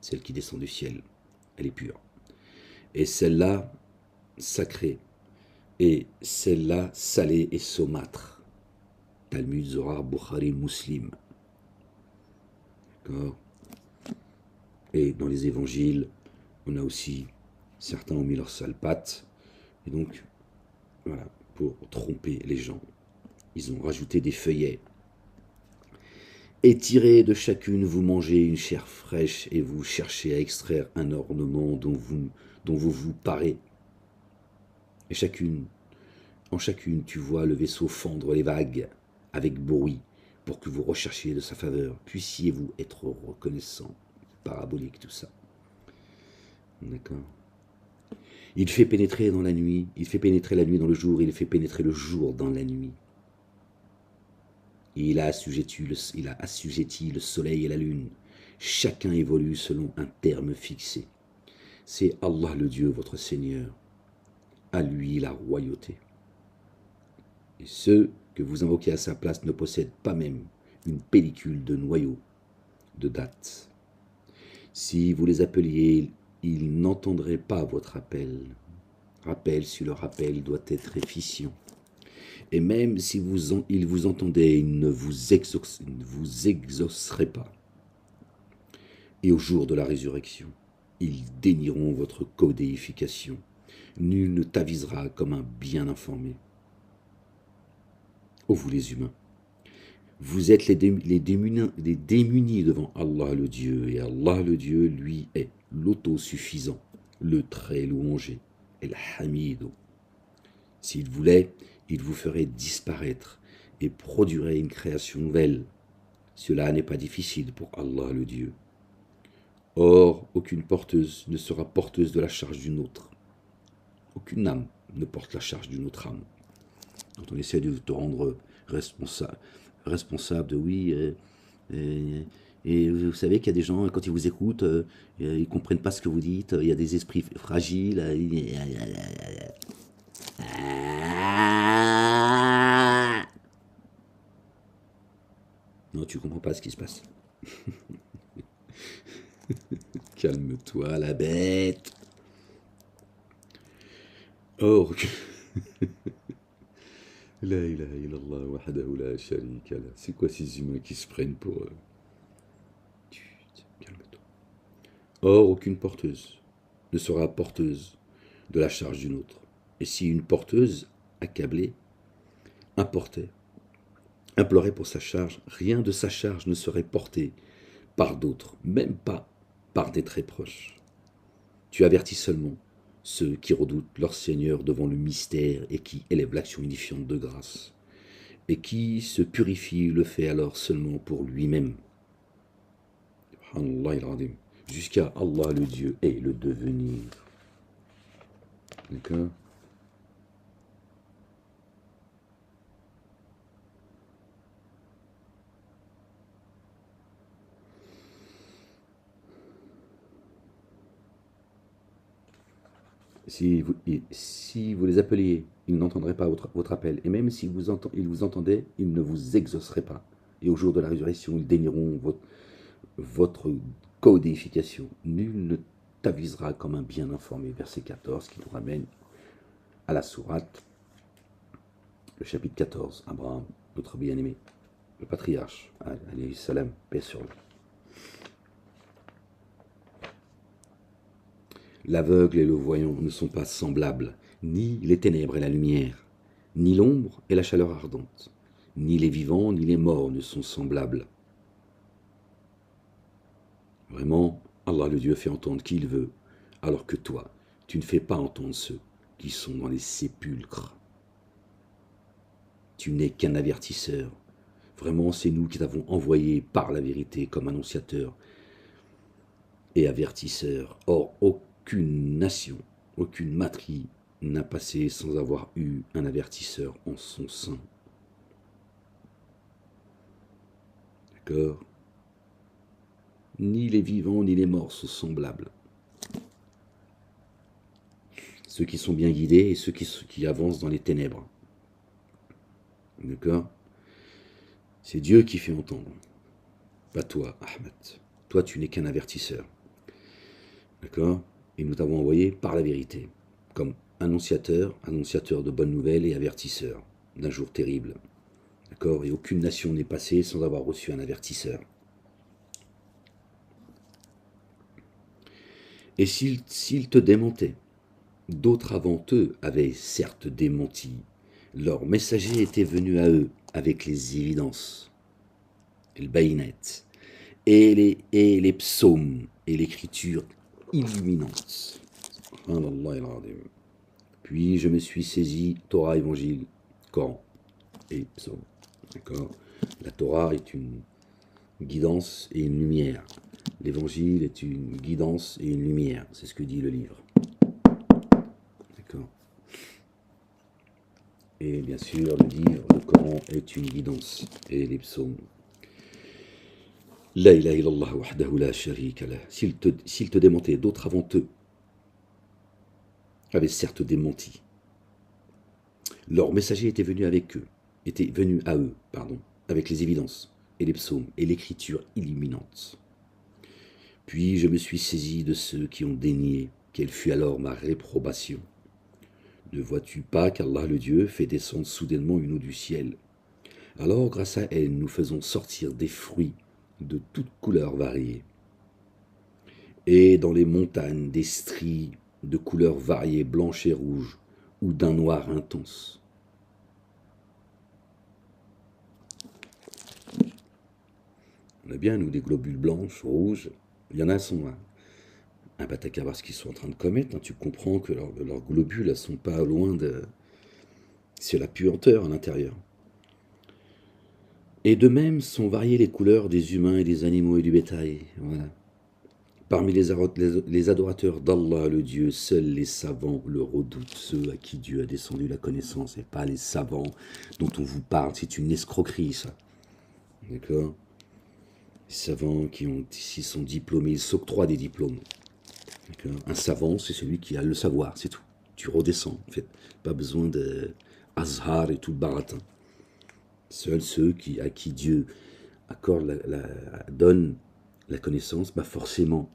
Celle qui descend du ciel, elle est pure. Et celle-là, sacrée. Et celle-là, salée et saumâtre. Talmud, Zohar, Bukhari, Muslim. D'accord ? Et dans les évangiles, on a aussi, certains ont mis leurs sales pattes. Et donc, voilà, pour tromper les gens. Ils ont rajouté des feuillets. Et tirez de chacune, vous mangez une chair fraîche et vous cherchez à extraire un ornement dont vous vous parez. Et en chacune, tu vois le vaisseau fendre les vagues avec bruit pour que vous recherchiez de sa faveur. Puissiez-vous être reconnaissant. Parabolique, tout ça. D'accord. Il fait pénétrer dans la nuit, il fait pénétrer la nuit dans le jour, il fait pénétrer le jour dans la nuit. Et il a assujetti le soleil et la lune. Chacun évolue selon un terme fixé. C'est Allah le Dieu, votre Seigneur. À lui la royauté. Et ceux que vous invoquez à sa place ne possèdent pas même une pellicule de noyau de date. Si vous les appeliez, ils n'entendraient pas votre appel. Rappel sur le rappel doit être efficient. Et même si ils vous entendaient, ils ne vous exauceraient pas. Et au jour de la résurrection, ils dénieront votre codéification. Nul ne t'avisera comme un bien informé. Ô vous les humains, vous êtes les démunis devant Allah le Dieu, et Allah le Dieu, lui, est l'autosuffisant, le très louangé, et le hamido. S'il voulait, il vous ferait disparaître et produirait une création nouvelle. Cela n'est pas difficile pour Allah le Dieu. Or, aucune porteuse ne sera porteuse de la charge d'une autre. Aucune âme ne porte la charge d'une autre âme. Quand on essaie de te rendre responsable de oui, et vous savez qu'il y a des gens, quand ils vous écoutent, ils ne comprennent pas ce que vous dites, il y a des esprits fragiles. Non, tu comprends pas ce qui se passe. Calme-toi, la bête. Or, la ilaha illallah wahdahu la sharika lah. C'est quoi ces humains qui se prennent pour... Calme-toi. Or, aucune porteuse ne sera porteuse de la charge d'une autre. Et si une porteuse, accablée, importait, implorait pour sa charge, rien de sa charge ne serait porté par d'autres, même pas par des très proches. Tu avertis seulement ceux qui redoutent leur Seigneur devant le mystère et qui élèvent l'action unifiante de grâce, et qui se purifie le fait alors seulement pour lui-même. Jusqu'à Allah le Dieu et le devenir. D'accord? Si vous les appeliez, ils n'entendraient pas votre appel. Et même s'ils ils vous entendaient, ils ne vous exauceraient pas. Et au jour de la résurrection, ils dénieront votre codéification. Nul ne t'avisera comme un bien informé. Verset 14, qui nous ramène à la sourate, le chapitre 14. Abraham, notre bien-aimé, le patriarche, alayhi salam, paix sur lui. L'aveugle et le voyant ne sont pas semblables, ni les ténèbres et la lumière, ni l'ombre et la chaleur ardente, ni les vivants ni les morts ne sont semblables. Vraiment, Allah le Dieu fait entendre qui il veut, alors que toi, tu ne fais pas entendre ceux qui sont dans les sépulcres. Tu n'es qu'un avertisseur. Vraiment, c'est nous qui t'avons envoyé par la vérité comme annonciateur et avertisseur. Or, aucune nation, aucune matrie n'a passé sans avoir eu un avertisseur en son sein. D'accord? Ni les vivants ni les morts sont semblables. Ceux qui sont bien guidés et ceux qui avancent dans les ténèbres. D'accord? C'est Dieu qui fait entendre. Pas toi, Ahmed. Toi, tu n'es qu'un avertisseur. D'accord? Et nous t'avons envoyé par la vérité, comme annonciateur de bonnes nouvelles et avertisseur d'un jour terrible. D'accord? Et aucune nation n'est passée sans avoir reçu un avertisseur. Et s'ils te démentaient, d'autres avant eux avaient certes démenti. Leur messager était venu à eux avec les évidences, le baïnet, et les psaumes, et l'écriture illuminante. Puis je me suis saisi Torah, Évangile, Coran et psaumes. D'accord? La Torah est une guidance et une lumière. L'Évangile est une guidance et une lumière. C'est ce que dit le livre. D'accord? Et bien sûr, le livre, le Coran est une guidance. Et les psaumes. La ilaha illallah wahdahu la sharika lah. S'ils te démentaient, d'autres avant eux avaient certes démenti. Leur messager était venu à eux, avec les évidences et les psaumes et l'écriture illuminante. Puis je me suis saisi de ceux qui ont dénié, quelle fut alors ma réprobation. Ne vois-tu pas qu'Allah le Dieu fait descendre soudainement une eau du ciel? Alors, grâce à elle, nous faisons sortir des fruits de toutes couleurs variées. Et dans les montagnes, des stries de couleurs variées, blanches et rouges, ou d'un noir intense. On a bien, nous, des globules blanches, rouges. Il y en a qui sont un patacabas ce qu'ils sont en train de commettre. Tu comprends que leurs globules ne sont pas loin de... C'est la puanteur à l'intérieur. Et de même sont variées les couleurs des humains et des animaux et du bétail. Voilà. Parmi les adorateurs d'Allah, le Dieu, seuls les savants le redoutent, ceux à qui Dieu a descendu la connaissance, et pas les savants dont on vous parle. C'est une escroquerie, ça. D'accord? Les savants qui sont diplômés, ils s'octroient des diplômes. Un savant, c'est celui qui a le savoir, c'est tout. Tu redescends, en fait. Pas besoin de Azhar et tout le baratin. Seuls ceux à qui Dieu donne la connaissance, bah forcément,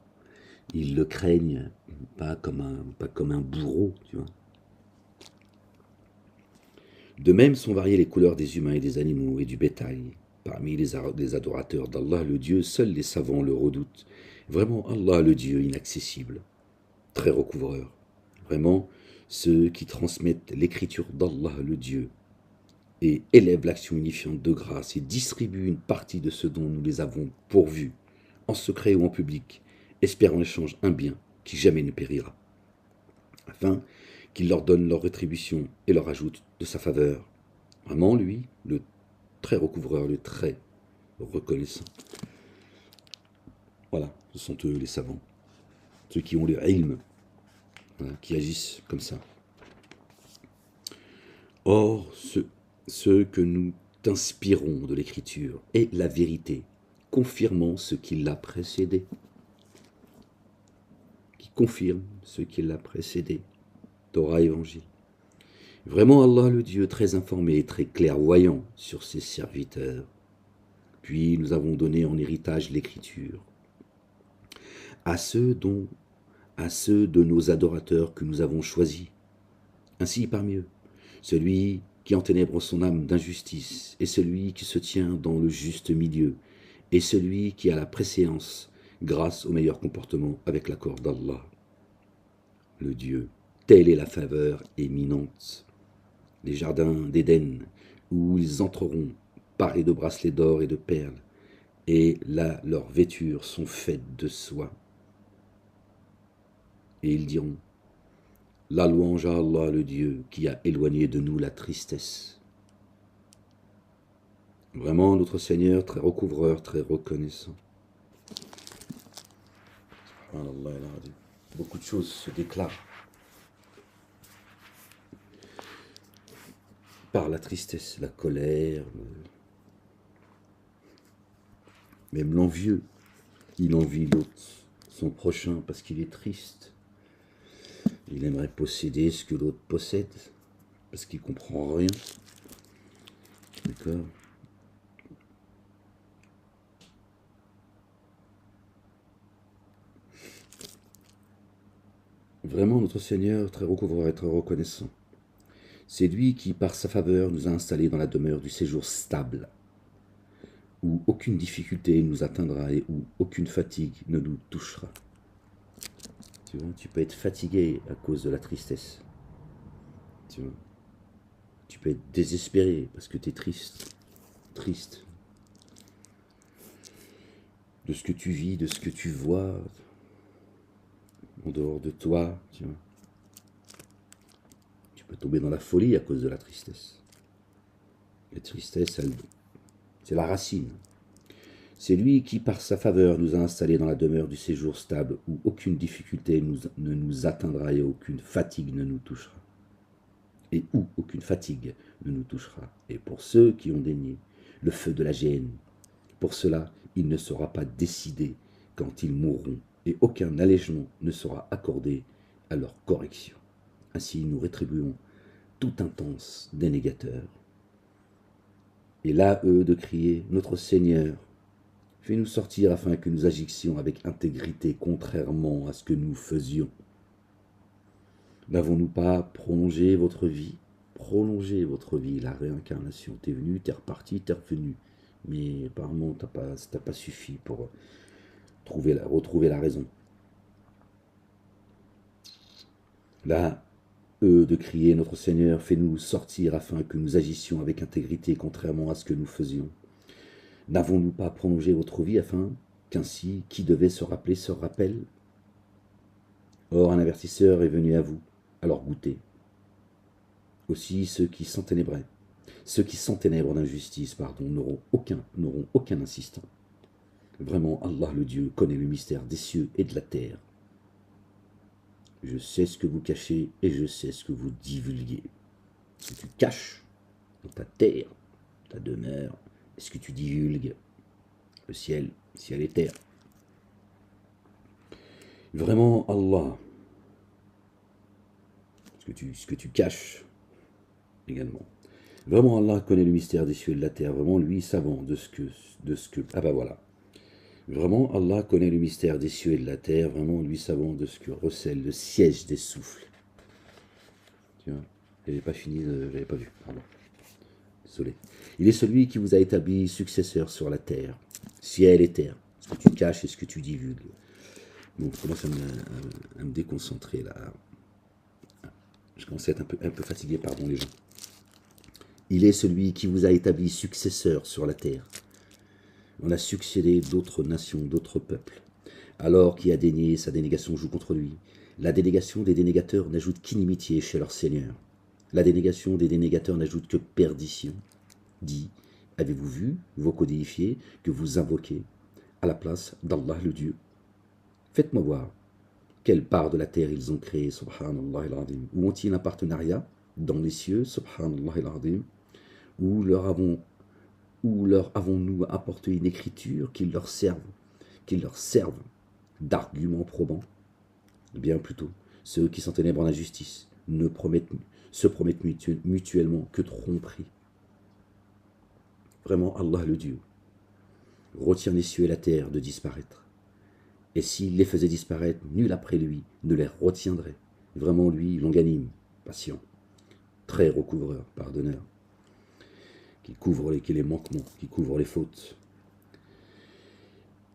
ils le craignent, pas comme un bourreau, tu vois. De même sont variées les couleurs des humains et des animaux et du bétail. Parmi les adorateurs d'Allah, le Dieu, seuls les savants le redoutent. Vraiment, Allah, le Dieu inaccessible, très recouvreur. Vraiment, ceux qui transmettent l'écriture d'Allah, le Dieu, et élèvent l'action unifiante de grâce et distribuent une partie de ce dont nous les avons pourvus, en secret ou en public, espérant échange un bien qui jamais ne périra, afin qu'il leur donne leur rétribution et leur ajoute de sa faveur. Vraiment, lui, le très recouvreur, le très reconnaissant. Voilà, ce sont eux les savants, ceux qui ont le ilm, voilà, qui agissent comme ça. Or, ce que nous t'inspirons de l'écriture est la vérité, confirmant ce qui l'a précédé. Qui confirme ce qui l'a précédé. Torah Évangile. Vraiment Allah le Dieu très informé et très clairvoyant sur ses serviteurs. Puis nous avons donné en héritage l'écriture. À ceux de nos adorateurs que nous avons choisis. Ainsi parmi eux, celui qui enténèbre son âme d'injustice, et celui qui se tient dans le juste milieu, et celui qui a la préséance grâce au meilleur comportement avec l'accord d'Allah. Le Dieu, telle est la faveur éminente. Les jardins d'Éden, où ils entreront, parés de bracelets d'or et de perles, et là leurs vêtures sont faites de soie. Et ils diront, la louange à Allah le Dieu qui a éloigné de nous la tristesse. Vraiment notre Seigneur très recouvreur, très reconnaissant. Beaucoup de choses se déclarent par la tristesse, la colère, même l'envieux. Il envie l'autre, son prochain, parce qu'il est triste. Il aimerait posséder ce que l'autre possède, parce qu'il ne comprend rien. D'accord? Vraiment, notre Seigneur, très recouvreur et très reconnaissant. C'est lui qui, par sa faveur, nous a installés dans la demeure du séjour stable, où aucune difficulté nous atteindra et où aucune fatigue ne nous touchera. Tu vois, tu peux être fatigué à cause de la tristesse. Tu vois, tu peux être désespéré parce que tu es triste. Triste. De ce que tu vis, de ce que tu vois, en dehors de toi, tu vois. Tu peux tomber dans la folie à cause de la tristesse. La tristesse, c'est la racine. C'est lui qui, par sa faveur, nous a installés dans la demeure du séjour stable, où aucune difficulté ne nous atteindra et aucune fatigue ne nous touchera. Et où aucune fatigue ne nous touchera. Et pour ceux qui ont dénié le feu de la géhenne, pour cela, il ne sera pas décidé quand ils mourront, et aucun allègement ne sera accordé à leur correction. Ainsi, nous rétribuons tout intense des négateurs. Et là, eux, de crier, notre Seigneur, fais-nous sortir afin que nous agissions avec intégrité, contrairement à ce que nous faisions. N'avons-nous pas prolongé votre vie? Prolongé votre vie, la réincarnation. T'es venu, t'es reparti, t'es revenu. Mais apparemment, ça t'a pas suffi pour retrouver la raison. Là, eux, de crier, notre Seigneur, fais-nous sortir afin que nous agissions avec intégrité, contrairement à ce que nous faisions. N'avons-nous pas prolongé votre vie afin qu'ainsi, qui devait se rappeler se rappelle? Or, un avertisseur est venu à vous, alors goûtez. Aussi, ceux qui s'enténèbrent d'injustice, n'auront aucun assistant. Vraiment, Allah le Dieu connaît le mystère des cieux et de la terre. Je sais ce que vous cachez et je sais ce que vous divulguez. Ce que tu caches dans ta terre, ta demeure, et ce que tu divulgues, le ciel et terre. Vraiment, Allah, ce que tu caches également. Vraiment, Allah connaît le mystère des cieux et de la terre. Vraiment, lui, savant de ce que... Ah bah voilà. Vraiment, Allah connaît le mystère des cieux et de la terre. Vraiment, lui, savant de ce que recèle le siège des souffles. Tu vois, j'avais pas fini, j'avais pas vu. Pardon. Désolé. Il est celui qui vous a établi successeur sur la terre, ciel et terre. Ce que tu caches et ce que tu divulgues. Bon, je commence à me déconcentrer là. Je commence à être un peu fatigué, pardon les gens. Il est celui qui vous a établi successeur sur la terre. On a succédé d'autres nations, d'autres peuples. Alors qui a dénié, sa dénégation joue contre lui. La dénégation des dénégateurs n'ajoute qu'inimitié chez leur Seigneur. La dénégation des dénégateurs n'ajoute que perdition. Dit, avez-vous vu, vos codéifiés, que vous invoquez à la place d'Allah le Dieu? Faites-moi voir. Quelle part de la terre ils ont créé, subhanallah al-azim? Où ont-ils un partenariat? Dans les cieux, subhanallah al-azim? Où leur avons-nous apporté une écriture qui leur serve d'argument probant? Bien plutôt, ceux qui s'enténèbrent en injustice se promettent mutuellement que tromperie. Vraiment, Allah le Dieu retient les cieux et la terre de disparaître. Et s'il les faisait disparaître, nul après lui ne les retiendrait. Vraiment, lui, longanime, patient, très recouvreur, pardonneur, qui couvre les manquements, qui couvre les fautes.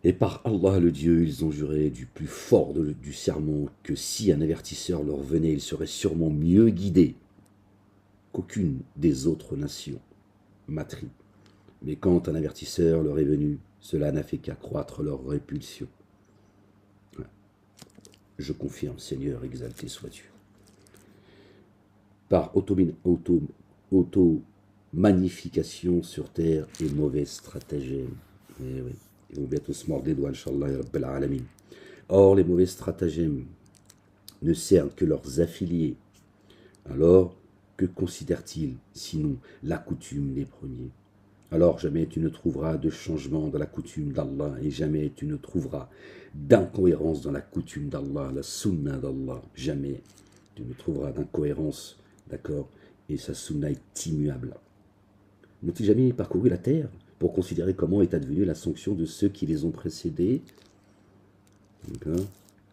Et par Allah le Dieu, ils ont juré du plus fort du serment que si un avertisseur leur venait, ils seraient sûrement mieux guidés qu'aucune des autres nations matries. Mais quand un avertisseur leur est venu, cela n'a fait qu'accroître leur répulsion. Je confirme, Seigneur, exalté sois-tu. Par auto-magnification sur terre et mauvais stratagèmes. Eh oui, ils vont bientôt se mordre les doigts, Inch'Allah, ya Rabbil Alamin. Or, les mauvais stratagèmes ne cernent que leurs affiliés. Alors, que considèrent-ils, sinon la coutume des premiers? Alors jamais tu ne trouveras de changement dans la coutume d'Allah et jamais tu ne trouveras d'incohérence dans la coutume d'Allah, la sunna d'Allah. Jamais tu ne trouveras d'incohérence, d'accord? Et sa sunna est immuable. N'ont-ils jamais parcouru la terre pour considérer comment est advenue la sanction de ceux qui les ont précédés?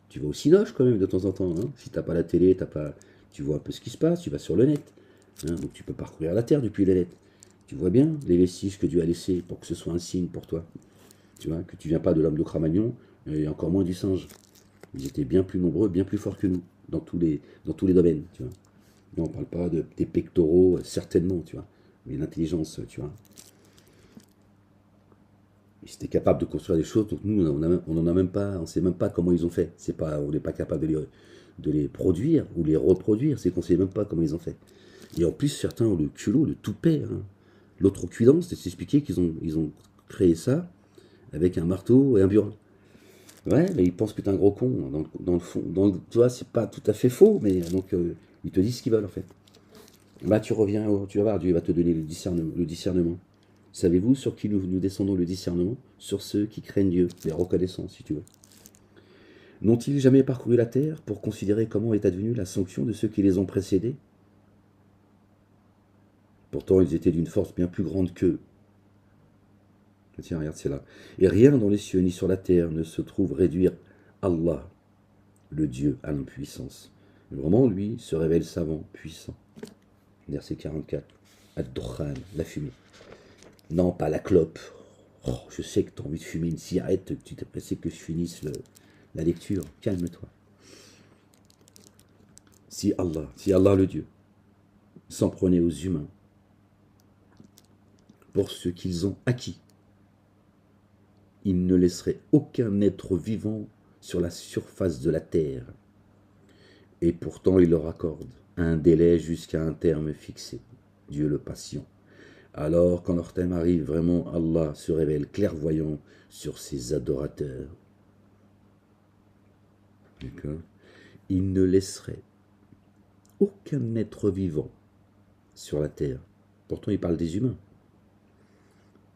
Tu vas au Cinoche quand même de temps en temps. Hein, si tu n'as pas la télé, tu vois un peu ce qui se passe, tu vas sur le net. Hein, donc tu peux parcourir la terre depuis le net. Tu vois bien les vestiges que Dieu a laissés pour que ce soit un signe pour toi. Tu vois, que tu ne viens pas de l'homme de Cro-Magnon et encore moins du singe. Ils étaient bien plus nombreux, bien plus forts que nous, dans tous les domaines. Tu vois. Non, on ne parle pas des pectoraux, certainement, tu vois, mais l'intelligence, tu vois. Ils étaient capables de construire des choses, donc nous, on n'en a même pas, on ne sait même pas comment ils ont fait. On n'est pas capable de les produire ou les reproduire, c'est qu'on ne sait même pas comment ils ont fait. Et en plus, certains ont le culot, le toupet. Hein. L'outrecuidance, c'est s'expliquer qu'ils ont créé ça avec un marteau et un burin. Ouais, mais ils pensent que t'es un gros con. Dans le fond, tu vois, c'est pas tout à fait faux, mais donc ils te disent ce qu'ils veulent en fait. Bah tu reviens, tu vas voir, Dieu va te donner le discernement. Savez-vous sur qui nous descendons le discernement? Sur ceux qui craignent Dieu, les reconnaissants, si tu veux. N'ont-ils jamais parcouru la terre pour considérer comment est advenue la sanction de ceux qui les ont précédés? Pourtant, ils étaient d'une force bien plus grande qu'eux. Tiens, regarde, c'est là. Et rien dans les cieux ni sur la terre ne se trouve réduire Allah, le Dieu, à l'impuissance. Vraiment, lui, se révèle savant, puissant. Verset 44. Ad-Dukhan, la fumée. Non, pas la clope. Oh, je sais que tu as envie de fumer une cigarette, tu t'es pressé que je finisse la lecture. Calme-toi. Si Allah le Dieu, s'en prenait aux humains pour ce qu'ils ont acquis, il ne laisserait aucun être vivant sur la surface de la terre. Et pourtant il leur accorde un délai jusqu'à un terme fixé. Dieu le patient. Alors, quand leur thème arrive, vraiment, Allah se révèle clairvoyant sur ses adorateurs. D'accord? Il ne laisserait aucun être vivant sur la terre. Pourtant, il parle des humains.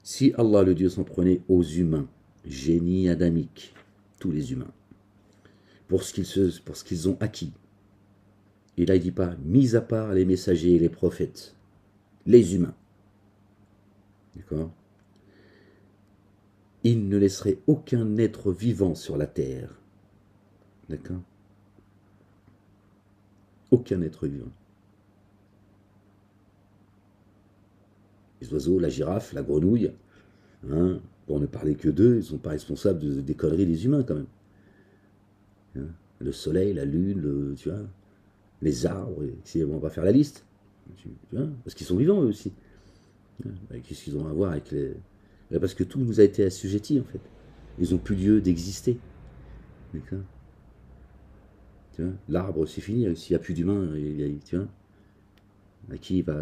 Si Allah, le Dieu, s'en prenait aux humains, génie adamique, tous les humains, pour ce qu'ils ont acquis. Et là, il ne dit pas, mis à part les messagers et les prophètes, les humains. D'accord? Il ne laisserait aucun être vivant sur la terre. D'accord? Aucun être vivant. Les oiseaux, la girafe, la grenouille, hein, pour ne parler que d'eux, ils ne sont pas responsables des conneries des humains quand même. Hein, le soleil, la lune, tu vois, les arbres, on va faire la liste. Tu vois, parce qu'ils sont vivants eux aussi. Hein, qu'est-ce qu'ils ont à voir avec les... Parce que tout nous a été assujetti en fait. Ils n'ont plus lieu d'exister. D'accord? Tu vois, l'arbre c'est fini, s'il n'y a plus d'humains, tu vois, à qui il va...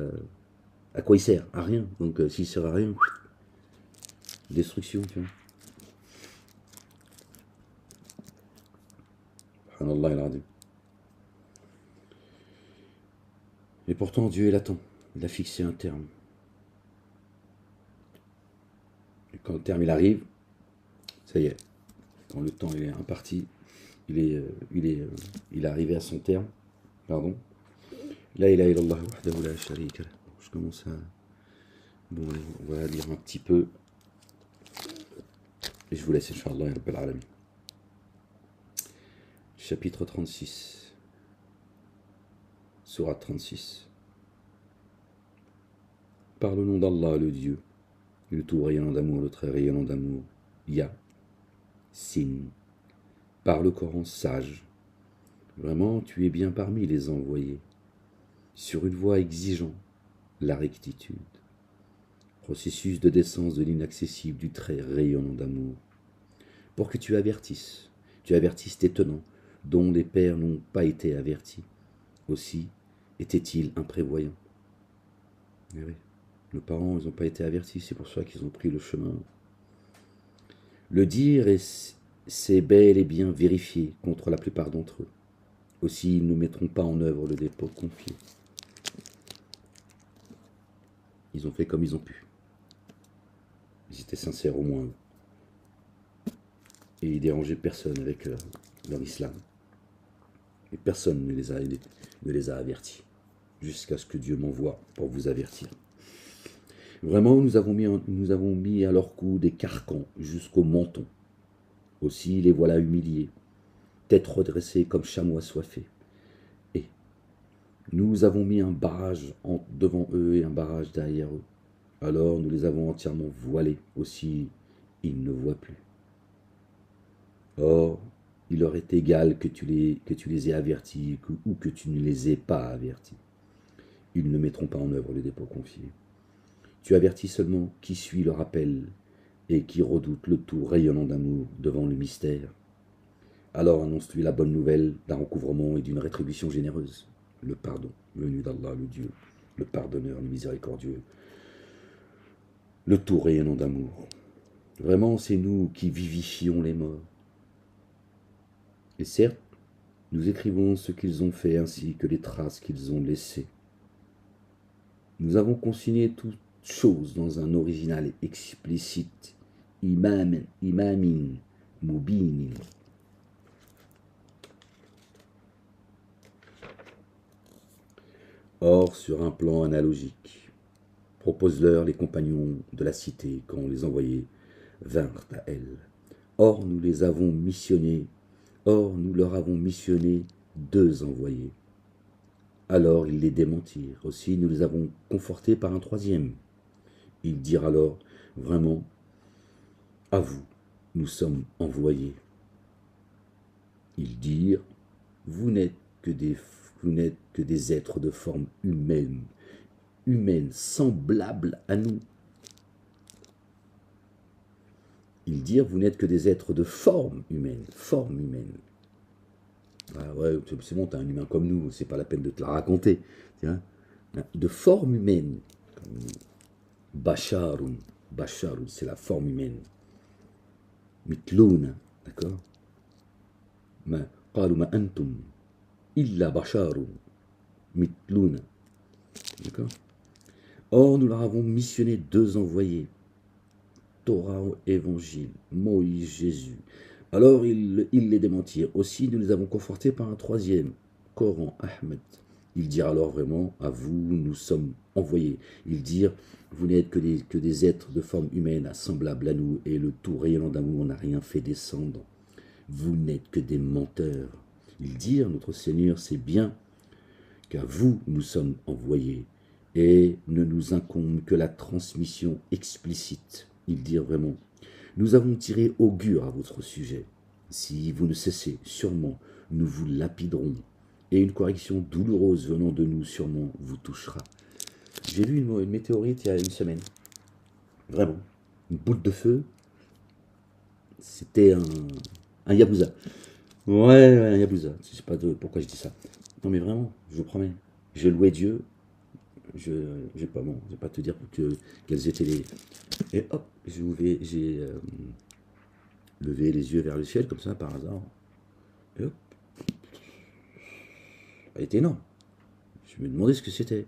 À quoi il sert? À rien. Donc s'il sert à rien, destruction, tu vois. Subhanallah al-Azim. Et pourtant Dieu il attend. Il a fixé un terme. Et quand le terme il arrive, ça y est. Quand le temps il est imparti, il est arrivé à son terme. Pardon. La ilaha illallah wahdahu la sharika lah. Je commence à... Bon, allez, on va lire un petit peu. Et je vous laisse, Inch'Allah, ya Rabbil Alamin. Chapitre 36. Sourate 36. Par le nom d'Allah, le Dieu, le tout rayonnant d'amour, le très rayonnant d'amour, Ya, Sin. Par le Coran sage. Vraiment, tu es bien parmi les envoyés. Sur une voie exigeant la rectitude. Processus de descente de l'inaccessible, du très rayonnant d'amour. Pour que tu avertisses tes tenants, dont les pères n'ont pas été avertis. Aussi étaient-ils imprévoyants. Mais oui, nos parents, ils n'ont pas été avertis, c'est pour ça qu'ils ont pris le chemin. Le dire, c'est bel et bien vérifié contre la plupart d'entre eux. Aussi, ils ne mettront pas en œuvre le dépôt confié. Ils ont fait comme ils ont pu. Ils étaient sincères au moins. Et ils dérangeaient personne avec leur islam. Et personne ne les a avertis. Jusqu'à ce que Dieu m'envoie pour vous avertir. Vraiment, nous avons mis à leur cou des carcans jusqu'au menton. Aussi les voilà humiliés, tête redressée comme chameau assoiffé. Et nous avons mis un barrage devant eux et un barrage derrière eux. Alors nous les avons entièrement voilés. Aussi, ils ne voient plus. Or, il leur est égal que tu les aies avertis ou que tu ne les aies pas avertis. Ils ne mettront pas en œuvre le dépôt confié. Tu avertis seulement qui suit le rappel et qui redoute le tout rayonnant d'amour devant le mystère. Alors annonce-lui la bonne nouvelle d'un recouvrement et d'une rétribution généreuse. Le pardon venu d'Allah, le Dieu, le pardonneur, le miséricordieux, le tout rayonnant d'amour. Vraiment, c'est nous qui vivifions les morts. Et certes, nous écrivons ce qu'ils ont fait ainsi que les traces qu'ils ont laissées. Nous avons consigné toutes choses dans un original explicite, imamin, mubin. Or, sur un plan analogique, propose-leur les compagnons de la cité quand les envoyés vinrent à elle. Or, nous leur avons missionné 2 envoyés. Alors ils les démentirent. Aussi, nous les avons confortés par un 3e. Ils dirent alors, vraiment, à vous, nous sommes envoyés. Ils dirent, vous n'êtes que des êtres de forme humaine, semblables à nous. Ils dirent, vous n'êtes que des êtres de forme humaine. Ah ouais, c'est bon, t'es un humain comme nous, c'est pas la peine de te la raconter. Tiens, de forme humaine. Basharun, Basharun, c'est la forme humaine. Mitlouna, d'accord? Ma qalu ma antum illa basharun mitlouna, d'accord? Or, nous leur avons missionné 2 envoyés, Torah, Évangile, Moïse, Jésus. Alors ils les démentirent. Aussi, nous les avons confortés par un 3e, Coran, Ahmed. Ils dirent alors vraiment, à vous, nous sommes envoyés. Ils dirent, vous n'êtes que des êtres de forme humaine, semblables à nous, et le tout rayonnant d'amour n'a rien fait descendre. Vous n'êtes que des menteurs. Ils dirent, notre Seigneur, c'est bien qu'à vous nous sommes envoyés, et ne nous incombe que la transmission explicite. Ils dirent vraiment, nous avons tiré augure à votre sujet. Si vous ne cessez, sûrement, nous vous lapiderons, et une correction douloureuse venant de nous, sûrement, vous touchera. J'ai lu une météorite il y a une semaine. Vraiment. Une boule de feu. C'était un Yabusa. Ouais, un Yabusa. Je sais pas pourquoi je dis ça. Non mais vraiment, je vous promets. Je louais Dieu. Je vais pas te dire quels étaient les... Et hop, j'ai levé les yeux vers le ciel comme ça par hasard. Et hop, elle était énorme. Je me demandais ce que c'était.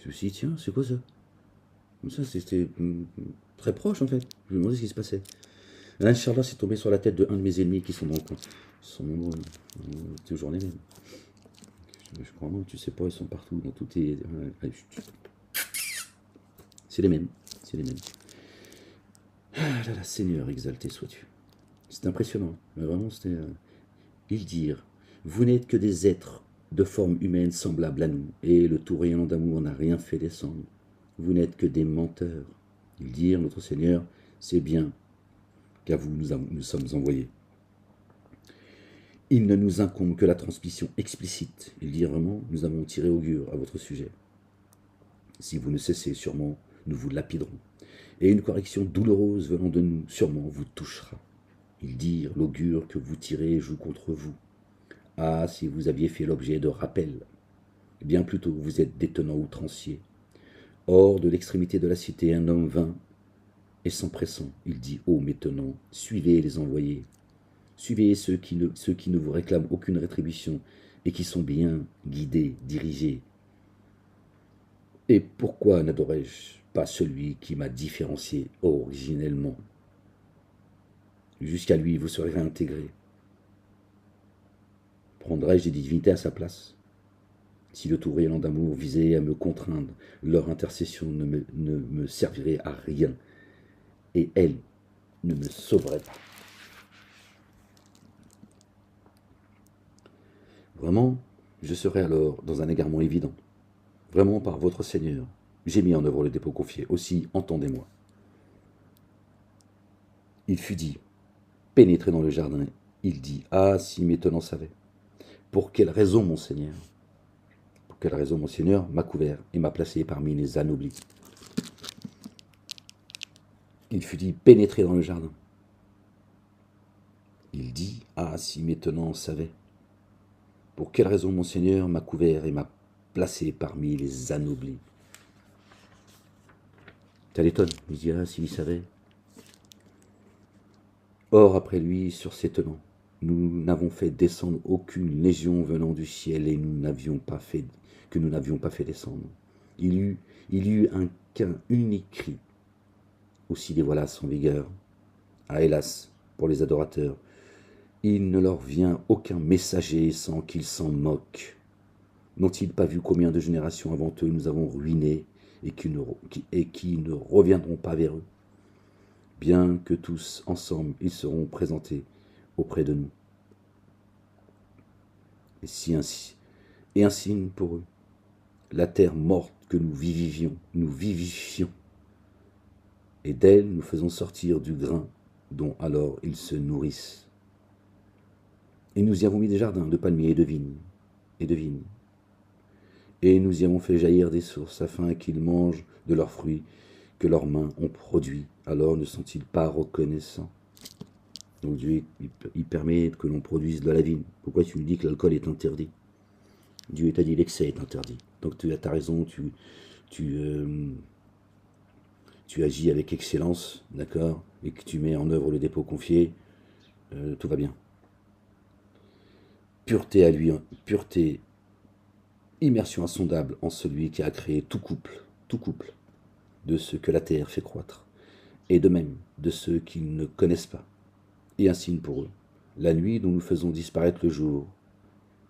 Je me suis dit, tiens, c'est quoi ça? Comme ça, c'était très proche en fait. Je me demandais ce qui se passait. Inch'Allah, c'est tombé sur la tête de un de mes ennemis qui sont dans le coin. Ils sont nombreux, toujours les mêmes. Je crois, non, tu sais pas, ils sont partout, dans tout est... C'est les mêmes, c'est les mêmes. Ah là là, Seigneur, exalté sois-tu. C'était impressionnant, mais vraiment, c'était... Ils dirent, vous n'êtes que des êtres de forme humaine semblables à nous, et le tout rayonnant d'amour n'a rien fait descendre. Vous n'êtes que des menteurs. Ils dirent, notre Seigneur, c'est bien qu'à vous nous sommes envoyés. Il ne nous incombe que la transmission explicite. Ils dirent vraiment, nous avons tiré augure à votre sujet. Si vous ne cessez, sûrement, nous vous lapiderons. Et une correction douloureuse venant de nous, sûrement, vous touchera. Ils dirent, l'augure que vous tirez joue contre vous. Ah, si vous aviez fait l'objet de rappels. Bien plutôt, vous êtes détenant outrancier. Hors de l'extrémité de la cité, un homme vint, et s'empressant, il dit, ô maintenant, suivez les envoyés. Suivez ceux qui ne vous réclament aucune rétribution et qui sont bien guidés, dirigés. Et pourquoi n'adorais-je pas celui qui m'a différencié originellement? Jusqu'à lui, vous serez réintégrés. Prendrais-je des divinités à sa place? Si le tout rayonnant d'amour visait à me contraindre, leur intercession ne me servirait à rien, et elle ne me sauverait pas. Vraiment, je serais alors dans un égarement évident. Vraiment, par votre Seigneur, j'ai mis en œuvre le dépôt confié. Aussi, entendez-moi. Il fut dit, pénétré dans le jardin, il dit, ah, si mes tenants savaient. Pour quelle raison, mon Seigneur? Pour quelle raison, mon Seigneur m'a couvert et m'a placé parmi les anoblis? Il fut dit, pénétré dans le jardin. Il dit, ah, si mes tenants savaient. Pour quelle raison, mon Seigneur m'a couvert et m'a placé parmi les anoblis? Ça l'étonne, il dit, ah, s'il savait. Or, après lui, sur ses tenants, nous n'avons fait descendre aucune légion venant du ciel et que nous n'avions pas fait descendre. Il y eut qu'un unique cri. Aussi les voilà sans vigueur. Ah, hélas, pour les adorateurs, il ne leur vient aucun messager sans qu'ils s'en moquent. N'ont-ils pas vu combien de générations avant eux nous avons ruinés et qui ne reviendront pas vers eux? Bien que tous ensemble ils seront présentés auprès de nous. Et un signe pour eux, la terre morte que nous vivifions, et d'elle nous faisons sortir du grain dont alors ils se nourrissent. Et nous y avons mis des jardins de palmiers et de vignes. Et nous y avons fait jaillir des sources afin qu'ils mangent de leurs fruits que leurs mains ont produits. Alors ne sont-ils pas reconnaissants? Donc Dieu, il permet que l'on produise de la vigne. Pourquoi tu lui dis que l'alcool est interdit? Dieu t'a dit l'excès est interdit. Donc tu as raison, tu tu agis avec excellence, d'accord, et que tu mets en œuvre le dépôt confié, tout va bien. Pureté à lui, pureté, immersion insondable en celui qui a créé tout couple, de ceux que la terre fait croître, et de même de ceux qui ne connaissent pas, et un signe pour eux, la nuit dont nous faisons disparaître le jour.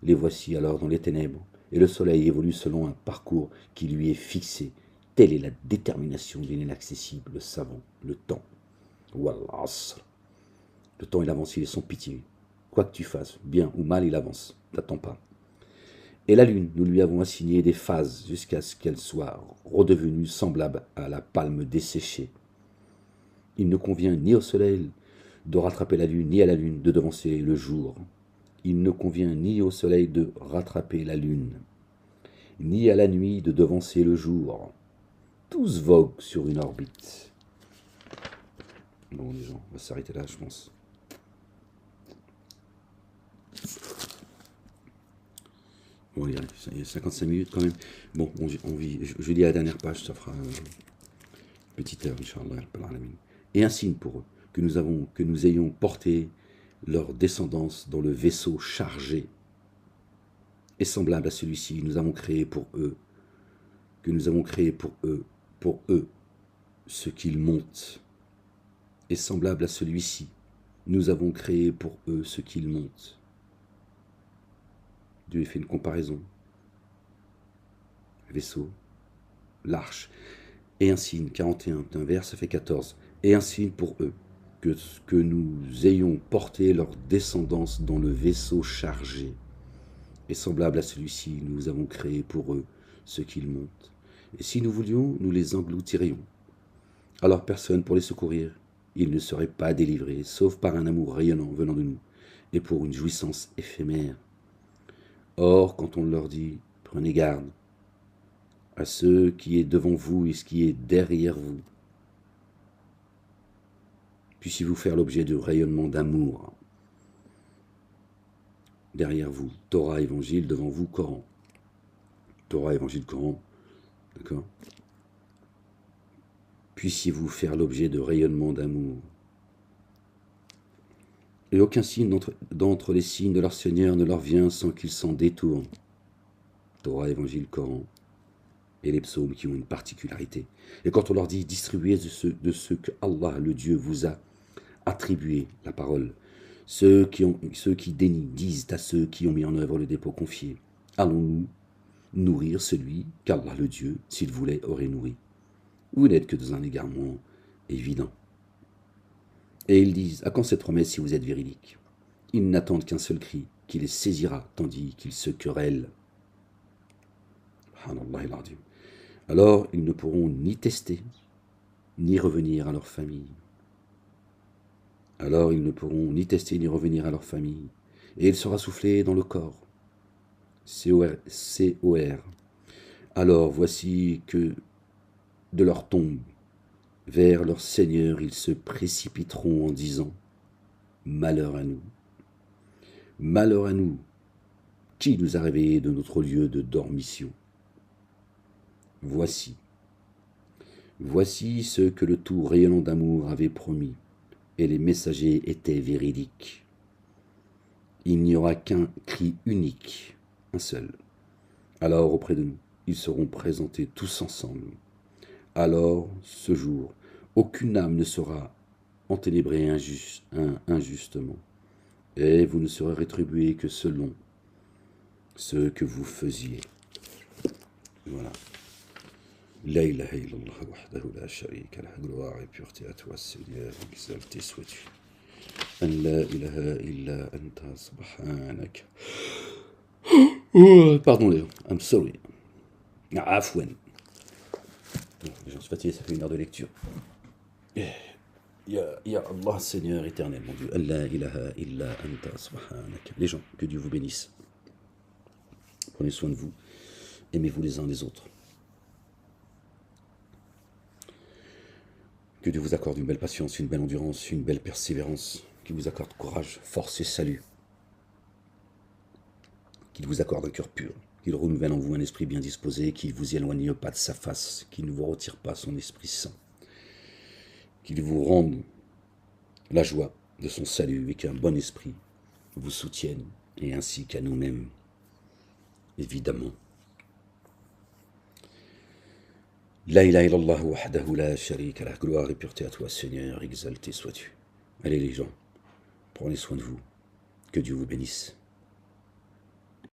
Les voici alors dans les ténèbres, et le soleil évolue selon un parcours qui lui est fixé. Telle est la détermination d'une inaccessible savant, le temps. Wallah, le temps il avance, il est sans pitié. Quoi que tu fasses, bien ou mal, il avance. N'attends pas. Et la lune, nous lui avons assigné des phases jusqu'à ce qu'elle soit redevenue semblable à la palme desséchée. Il ne convient ni au soleil de rattraper la lune, ni à la lune de devancer le jour. Il ne convient ni au soleil de rattraper la lune, ni à la nuit de devancer le jour. Tous voguent sur une orbite. Bon, les gens, on va s'arrêter là, je pense. Bon, il y a 55 minutes quand même. Bon, on vit, je lis la dernière page, ça fera une petite heure, Inch'Allah. Et un signe pour eux, que nous ayons porté leur descendance dans le vaisseau chargé et semblable à celui-ci, nous avons créé pour eux, que nous avons créé pour eux, ce qu'ils montent, et semblable à celui-ci, nous avons créé pour eux ce qu'ils montent. Dieu fait une comparaison. Vaisseau, l'arche, et un signe, 41, d'un vers, ça fait 14, et un signe pour eux, que nous ayons porté leur descendance dans le vaisseau chargé, et semblable à celui-ci, nous avons créé pour eux ce qu'ils montent. Et si nous voulions, nous les engloutirions. Alors personne pour les secourir, ils ne seraient pas délivrés, sauf par un amour rayonnant venant de nous, et pour une jouissance éphémère. Or, quand on leur dit, prenez garde à ce qui est devant vous et ce qui est derrière vous, puissiez-vous faire l'objet de rayonnement d'amour. Derrière vous, Torah, Évangile, devant vous, Coran. Torah, Évangile, Coran, d'accord? Puissiez-vous faire l'objet de rayonnement d'amour. Et aucun signe d'entre les signes de leur Seigneur ne leur vient sans qu'ils s'en détournent. Torah, Évangile, Coran, et les psaumes qui ont une particularité. Et quand on leur dit distribuez de ce que Allah, le Dieu, vous a attribué, la parole, ceux qui dénient disent à ceux qui ont mis en œuvre le dépôt confié, allons-nous nourrir celui qu'Allah, le Dieu, s'il voulait, aurait nourri. Vous n'êtes que dans un égarement évident. Et ils disent, à quand cette promesse si vous êtes véridique? Ils n'attendent qu'un seul cri, qui les saisira, tandis qu'ils se querellent. Alors ils ne pourront ni tester, ni revenir à leur famille. Alors ils ne pourront ni tester, ni revenir à leur famille. Et il sera soufflé dans le corps. C-O-R. Alors voici que de leur tombe, vers leur Seigneur, ils se précipiteront en disant, malheur à nous. Malheur à nous, qui nous a réveillés de notre lieu de dormition. Voici ce que le tout rayonnant d'amour avait promis, et les messagers étaient véridiques. Il n'y aura qu'un cri unique, un seul. Alors auprès de nous, ils seront présentés tous ensemble. Alors, ce jour, aucune âme ne sera enténébrée injustement, et vous ne serez rétribués que selon ce que vous faisiez. Voilà. La ilaha illallah wahdahu la sharika lah, gloire et pureté à toi, Seigneur, exalté sois-tu. An la ilaha illa anta subhanak. Pardon les gens, I'm sorry. Afwan. Les gens sont fatigués, ça fait une heure de lecture. Ya Allah, Seigneur éternel, mon Dieu. La ilaha illa anta subhanak. Les gens, que Dieu vous bénisse. Prenez soin de vous. Aimez-vous les uns les autres. Que Dieu vous accorde une belle patience, une belle endurance, une belle persévérance. Qu'il vous accorde courage, force et salut. Qu'il vous accorde un cœur pur. Qu'il renouvelle en vous un esprit bien disposé, qu'il vous éloigne pas de sa face, qu'il ne vous retire pas son Esprit Saint. qu'il vous rende la joie de son salut et qu'un bon esprit vous soutienne, et ainsi qu'à nous-mêmes, évidemment. La ilaha illallah wahdahu la sharika lah. Gloire et pureté à toi, Seigneur, exalté sois-tu. Allez les gens, prenez soin de vous, que Dieu vous bénisse.